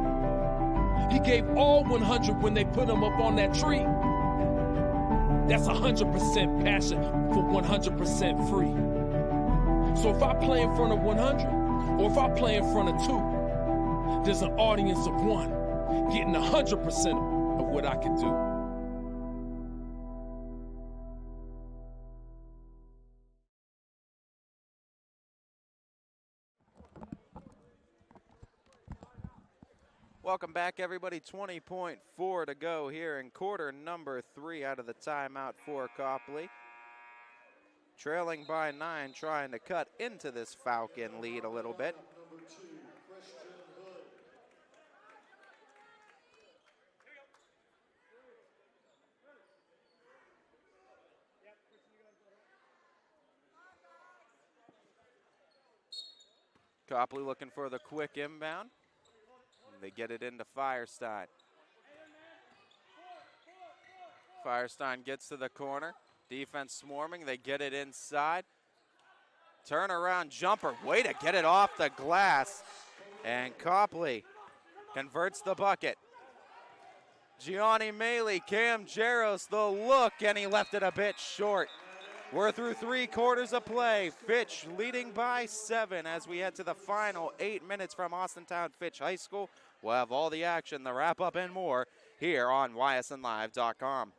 He gave all 100 when they put him up on that tree. That's 100% passion for 100% free. So if I play in front of 100, or if I play in front of 2, there's an audience of 1 getting 100% of what I can do. Welcome back, everybody. 20.4 to go here in quarter number 3 out of the timeout for Copley. Trailing by 9, trying to cut into this Falcon lead a little bit. Copley looking for the quick inbound. They get it into Firestein. Firestein gets to the corner. Defense swarming. They get it inside. Turnaround jumper. Way to get it off the glass. And Copley converts the bucket. Gianni Maley, Cam Jaros, the look, and he left it a bit short. We're through 3 quarters of play. Fitch leading by 7 as we head to the final 8 minutes from Austintown Fitch High School. We'll have all the action, the wrap-up, and more here on YSNLive.com.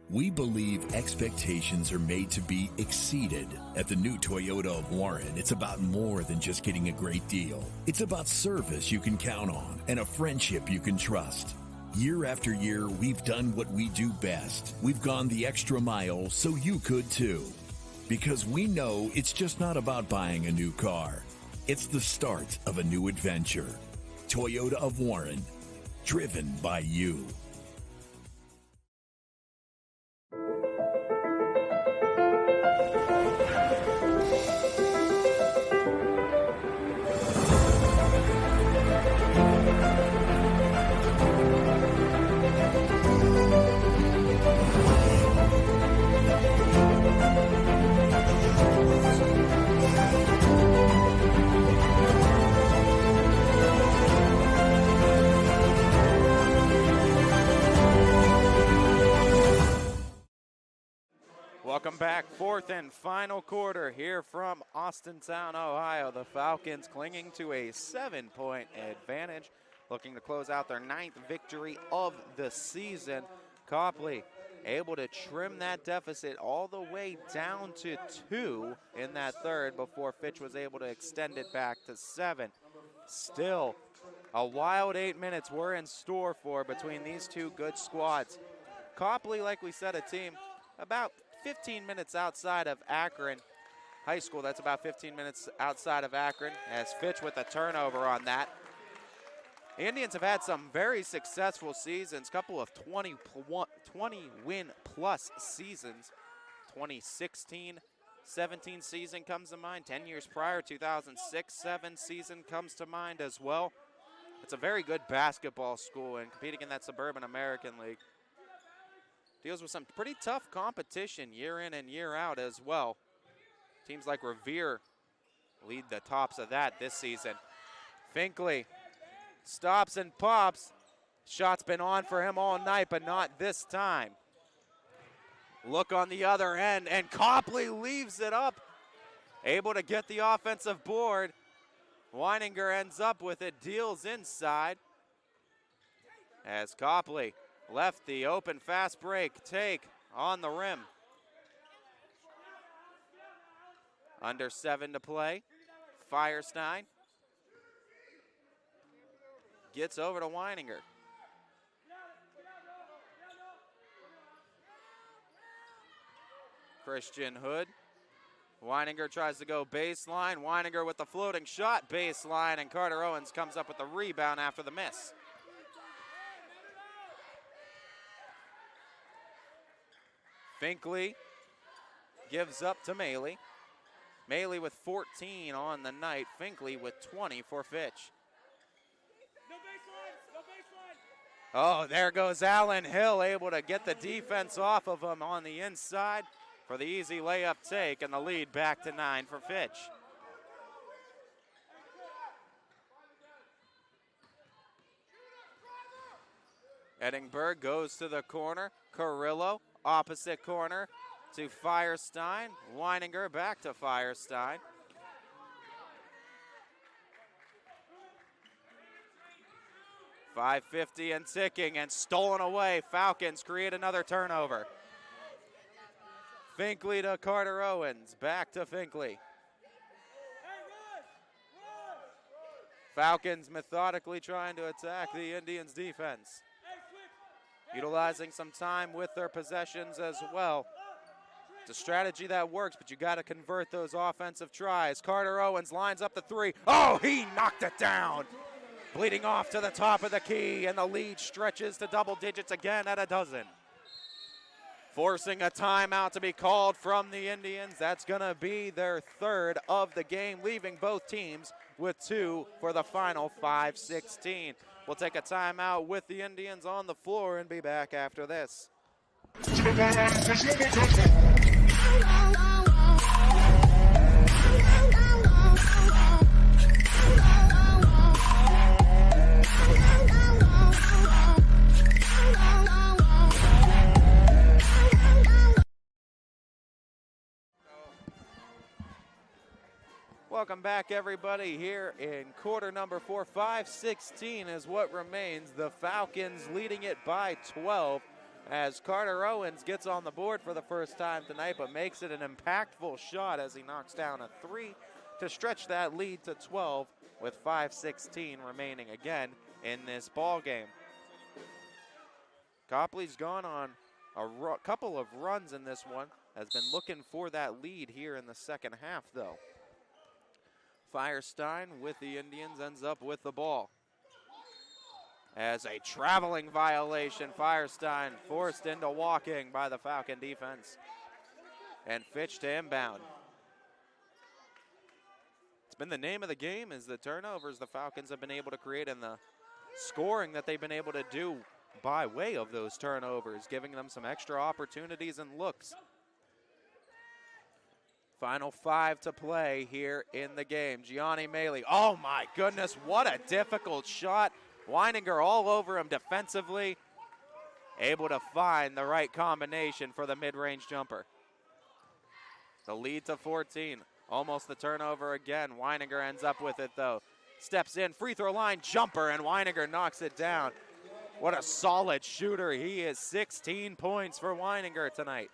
We believe expectations are made to be exceeded. At the new Toyota of Warren, it's about more than just getting a great deal. It's about service you can count on and a friendship you can trust. Year after year, we've done what we do best. We've gone the extra mile so you could too. Because we know it's just not about buying a new car. It's the start of a new adventure. Toyota of Warren, driven by you. Welcome back, fourth and final quarter here from Austintown, Ohio. The Falcons clinging to a 7-point advantage, looking to close out their 9th victory of the season. Copley able to trim that deficit all the way down to 2 in that third before Fitch was able to extend it back to 7. Still, a wild 8 minutes were in store for between these two good squads. Copley, like we said, a team about 15 minutes outside of Akron High School. That's about 15 minutes outside of Akron, as Fitch with a turnover on that. The Indians have had some very successful seasons, couple of 20-win-plus seasons. 2016-17 season comes to mind. 10 years prior, 2006-07 season comes to mind as well. It's a very good basketball school, and competing in that Suburban American League deals with some pretty tough competition year in and year out as well. Teams like Revere lead the tops of that this season. Finkley stops and pops. Shot's been on for him all night, but not this time. Look on the other end, and Copley leaves it up. Able to get the offensive board. Weininger ends up with it, deals inside. As Copley left the open fast break take on the rim. Under 7 to play. Firestein gets over to Weininger. Christian Hood. Weininger tries to go baseline. Weininger with the floating shot baseline, and Carter Owens comes up with the rebound after the miss. Finkley gives up to Maley. Maley with 14 on the night. Finkley with 20 for Fitch. No baseline, no baseline. Oh, there goes Allen Hill, able to get the defense off of him on the inside for the easy layup take, and the lead back to 9 for Fitch. Edingberg goes to the corner. Carrillo, opposite corner to Firestein. Weininger back to Firestein. .550 and ticking, and stolen away. Falcons create another turnover. Finkley to Carter Owens. Back to Finkley. Falcons methodically trying to attack the Indians' defense. Utilizing some time with their possessions as well. It's a strategy that works, but you got to convert those offensive tries. Carter Owens lines up the 3. Oh, he knocked it down. Bleeding off to the top of the key, and the lead stretches to double digits again at 12. Forcing a timeout to be called from the Indians. That's going to be their 3rd of the game, leaving both teams with 2 for the final 5:16. We'll take a timeout with the Indians on the floor and be back after this. Welcome back, everybody, here in quarter number 4. 5:16 is what remains. The Falcons leading it by 12 as Carter Owens gets on the board for the first time tonight, but makes it an impactful shot as he knocks down a 3 to stretch that lead to 12 with 5:16 remaining again in this ball game. Copley's gone on a couple of runs in this one, has been looking for that lead here in the second half, though. Firestein with the Indians ends up with the ball. As a traveling violation, Firestein forced into walking by the Falcon defense. And Fitch to inbound. It's been the name of the game, is the turnovers the Falcons have been able to create and the scoring that they've been able to do by way of those turnovers, giving them some extra opportunities and looks. Final 5 to play here in the game. Gianni Maley, oh my goodness, what a difficult shot. Weininger all over him defensively. Able to find the right combination for the mid-range jumper. The lead to 14. Almost the turnover again. Weininger ends up with it though. Steps in, free throw line jumper, and Weininger knocks it down. What a solid shooter he is. 16 points for Weininger tonight.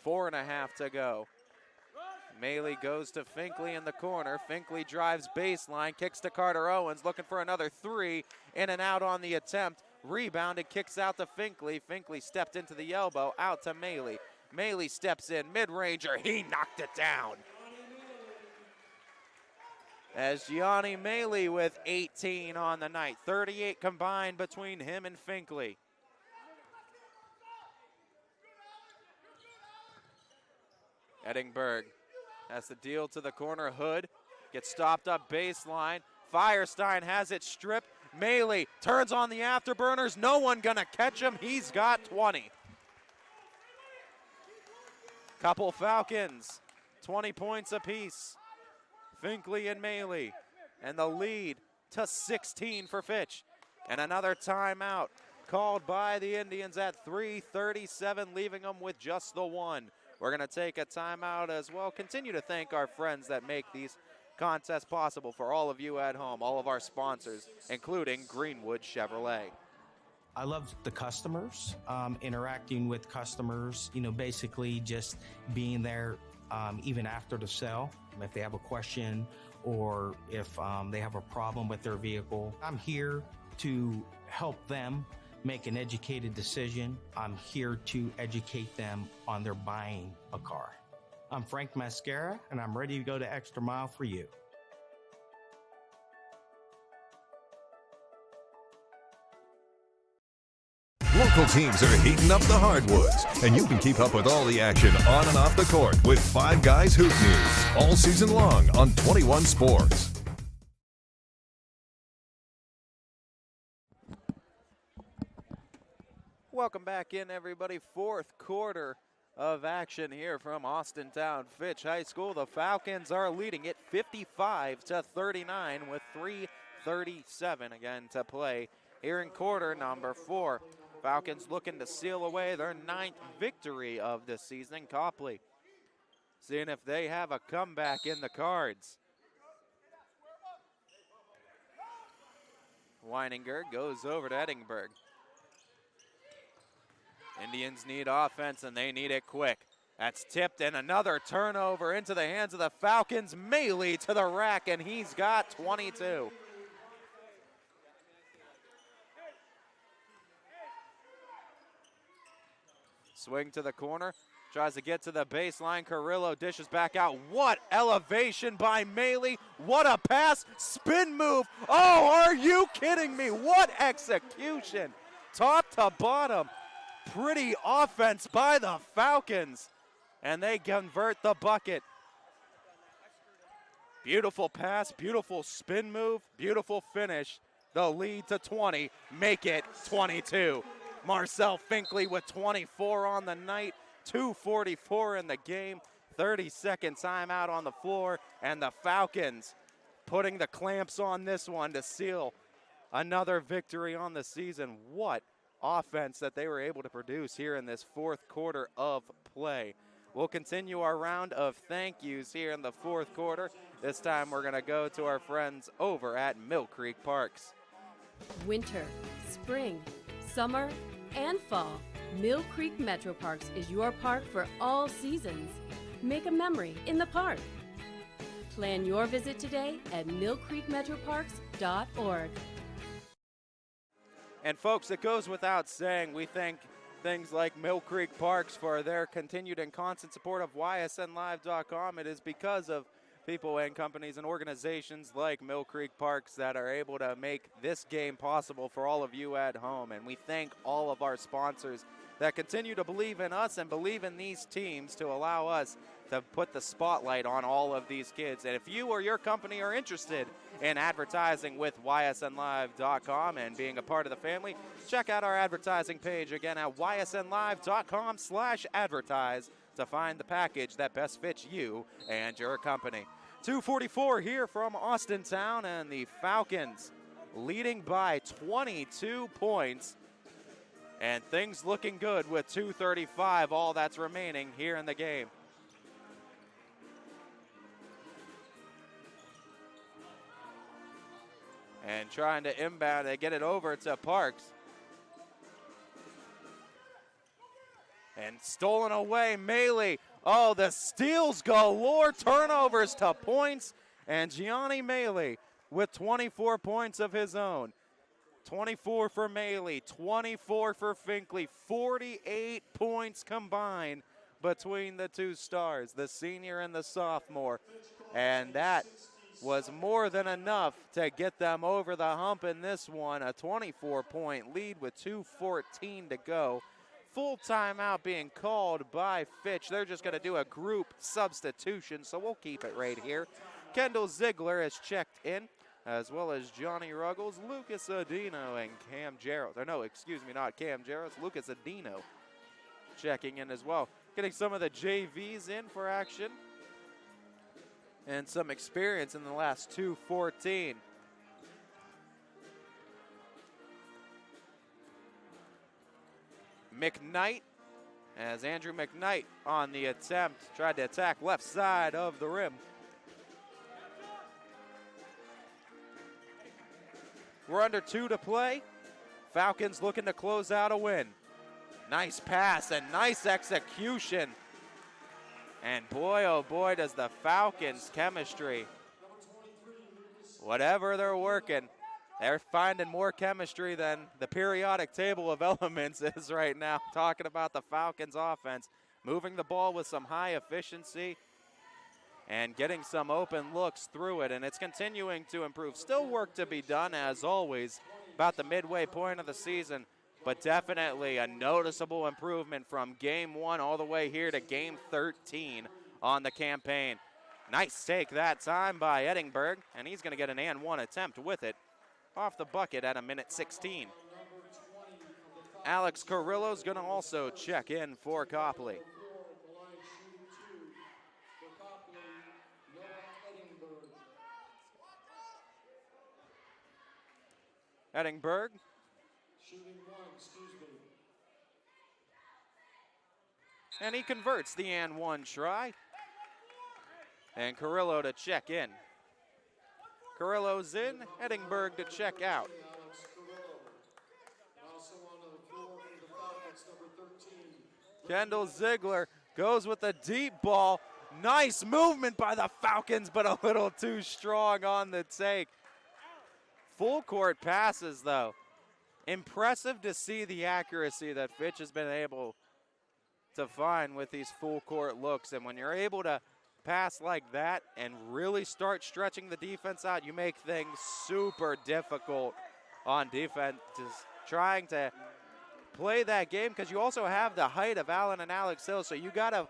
4.5 to go. Maley goes to Finkley in the corner. Finkley drives baseline, kicks to Carter Owens, looking for another three. In and out on the attempt. Rebounded, kicks out to Finkley. Finkley stepped into the elbow, out to Maley. Maley steps in, mid-ranger, he knocked it down. As Gianni Maley with 18 on the night. 38 combined between him and Finkley. Edingberg has the deal to the corner. Hood gets stopped up baseline. Firestein has it stripped. Maley turns on the afterburners. No one gonna catch him. He's got 20. Couple Falcons, 20 points apiece. Finkley and Maley, and the lead to 16 for Fitch. And another timeout called by the Indians at 3:37, leaving them with just the one. We're going to take a timeout as well. Continue to thank our friends that make these contests possible for all of you at home, all of our sponsors, including Greenwood Chevrolet. I love the customers, interacting with customers, basically just being there even after the sale. If they have a question or if they have a problem with their vehicle, I'm here to help them make an educated decision. I'm here to educate them on their buying a car. I'm Frank Mascara, and I'm ready to go the extra mile for you. Local teams are heating up the hardwoods, and you can keep up with all the action on and off the court with Five Guys Hoop News all season long on 21 Sports. Welcome back in, everybody. Fourth quarter of action here from Austintown Fitch High School. The Falcons are leading it 55-39 with 3:37 again to play here in quarter number 4. Falcons looking to seal away their 9th victory of the season. Copley seeing if they have a comeback in the cards. Weininger goes over to Edingberg. Indians need offense, and they need it quick. That's tipped, and another turnover into the hands of the Falcons. Maley to the rack, and he's got 22. Swing to the corner, tries to get to the baseline. Carrillo dishes back out. What elevation by Maley. What a pass, spin move. Oh, are you kidding me? What execution, top to bottom. Pretty offense by the Falcons, and they convert the bucket. Beautiful pass, beautiful spin move, beautiful finish. The lead to 20, make it 22. Marcel Finkley with 24 on the night, 2:44 in the game, 30-second timeout on the floor, and the Falcons putting the clamps on this one to seal another victory on the season. What offense that they were able to produce here in this fourth quarter of play. We'll continue our round of thank yous here in the fourth quarter. This time we're going to go to our friends over at Mill Creek Parks. Winter, spring, summer, and fall, Mill Creek Metro Parks is your park for all seasons. Make a memory in the park. Plan your visit today at millcreekmetroparks.org. And folks, it goes without saying, we thank things like Mill Creek Parks for their continued and constant support of YSNLive.com. It is because of people and companies and organizations like Mill Creek Parks that are able to make this game possible for all of you at home. And we thank all of our sponsors that continue to believe in us and believe in these teams to allow us to put the spotlight on all of these kids. And if you or your company are interested in advertising with YSNLive.com and being a part of the family, check out our advertising page again at YSNLive.com/advertise to find the package that best fits you and your company. 2:44 here from Austintown, and the Falcons leading by 22 points And things looking good with 2:35, all that's remaining here in the game. And trying to inbound and get it over to Parks. And stolen away, Maley. Oh, the steals galore, turnovers to points. And Gianni Maley with 24 points of his own. 24 for Maley, 24 for Finkley, 48 points combined between the two stars, the senior and the sophomore. And that was more than enough to get them over the hump in this one. A 24-point lead with 2:14 to go. Full timeout being called by Fitch. They're just going to do a group substitution, so we'll keep it right here. Kendall Ziegler has checked in, as well as Johnny Ruggles, Lucas Adino, and Cam Jarrett. Or no, excuse me, not Cam Jarrett, Lucas Adino checking in as well. Getting some of the JVs in for action and some experience in the last 2:14. McKnight, as Andrew McKnight on the attempt, tried to attack left side of the rim. We're under 2 to play. Falcons looking to close out a win. Nice pass and nice execution. And boy, oh boy, does the Falcons chemistry. Whatever they're working, they're finding more chemistry than the periodic table of elements is right now. Talking about the Falcons offense, moving the ball with some high efficiency and getting some open looks through it, and it's continuing to improve. Still work to be done, as always, about the midway point of the season, but definitely a noticeable improvement from game 1 all the way here to game 13 on the campaign. Nice take that time by Edingberg, and he's going to get an and one attempt with it off the bucket at a minute 16. Alex Carrillo's going to also check in for Copley. Edingberg. And he converts the and one try. And Carrillo to check in. Carrillo's in, Edingberg to check out. Kendall Ziegler goes with a deep ball. Nice movement by the Falcons, but a little too strong on the take. Full court passes, though. Impressive to see the accuracy that Fitch has been able to find with these full court looks. And when you're able to pass like that and really start stretching the defense out, you make things super difficult on defense. Just trying to play that game, because you also have the height of Allen and Alex Hill, so you gotta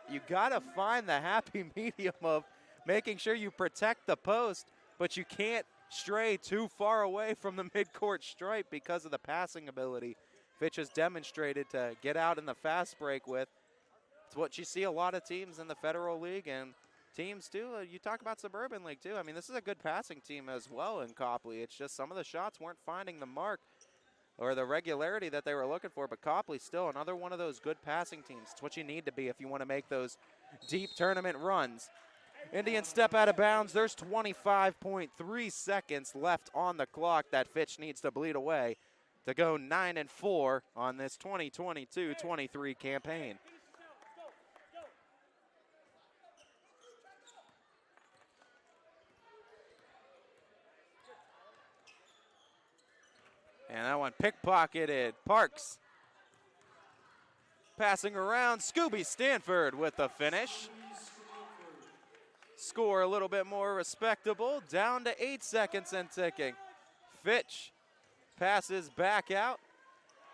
find the happy medium of making sure you protect the post, but you can't stray too far away from the midcourt stripe because of the passing ability Fitch has demonstrated to get out in the fast break with. It's what you see a lot of teams in the Federal League and teams too. You talk about Suburban League too. I mean, this is a good passing team as well in Copley. It's just some of the shots weren't finding the mark or the regularity that they were looking for, but Copley still another one of those good passing teams. It's what you need to be if you want to make those deep tournament runs. Indians step out of bounds. There's 25.3 seconds left on the clock that Fitch needs to bleed away to go 9-4 on this 2022-23 campaign. And that one pickpocketed. Parks passing around. Scooby Stanford with the finish. Score a little bit more respectable. Down to 8 seconds and ticking. Fitch passes back out.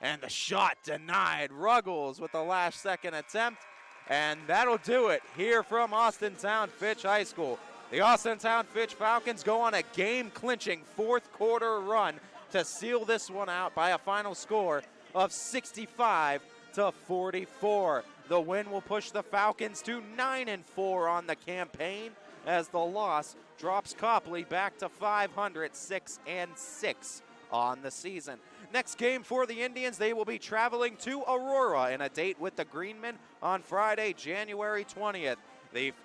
And the shot denied. Ruggles with the last second attempt. And that'll do it here from Austintown Fitch High School. The Austintown Fitch Falcons go on a game-clinching fourth quarter run to seal this one out by a final score of 65-44. The win will push the Falcons to 9-4 on the campaign, as the loss drops Copley back to 500, 6-6 on the season. Next game for the Indians, they will be traveling to Aurora in a date with the Greenmen on Friday, January 20th.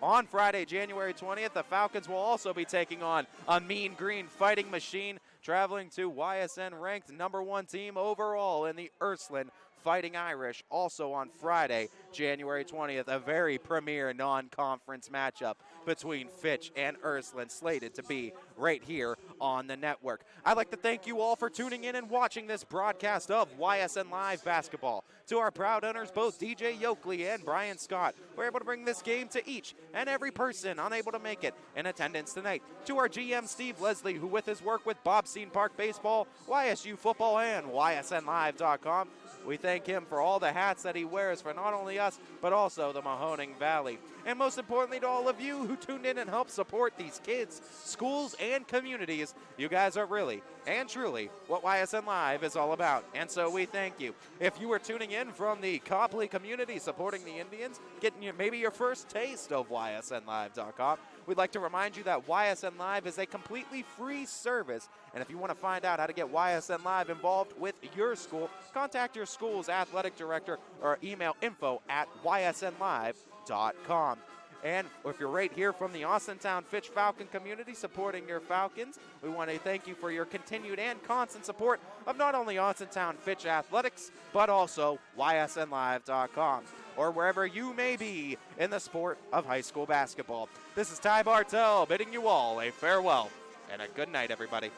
On Friday, January 20th, the Falcons will also be taking on a mean green fighting machine, traveling to YSN ranked #1 team overall in the Ursuline Fighting Irish, also on Friday, January 20th, a very premier non-conference matchup between Fitch and Ursuline, slated to be right here on the network. I'd like to thank you all for tuning in and watching this broadcast of YSN Live Basketball. To our proud owners, both DJ Yoakley and Brian Scott, we're able to bring this game to each and every person unable to make it in attendance tonight. To our GM, Steve Leslie, who with his work with Bobstein Park Baseball, YSU Football, and YSNLive.com, we thank him for all the hats that he wears for not only us, but also the Mahoning Valley. And most importantly to all of you who tuned in and helped support these kids, schools, and communities, you guys are really and truly what YSN Live is all about. And so we thank you. If you were tuning in from the Copley community supporting the Indians, getting maybe your first taste of YSNLive.com, we'd like to remind you that YSN Live is a completely free service. And if you want to find out how to get YSN Live involved with your school, contact your school's athletic director or email info@ysnlive.com. And if you're right here from the Austintown Fitch Falcon community supporting your Falcons, we want to thank you for your continued and constant support of not only Austintown Fitch Athletics, but also YSNLive.com, or wherever you may be in the sport of high school basketball. This is Ty Bartell bidding you all a farewell and a good night, everybody.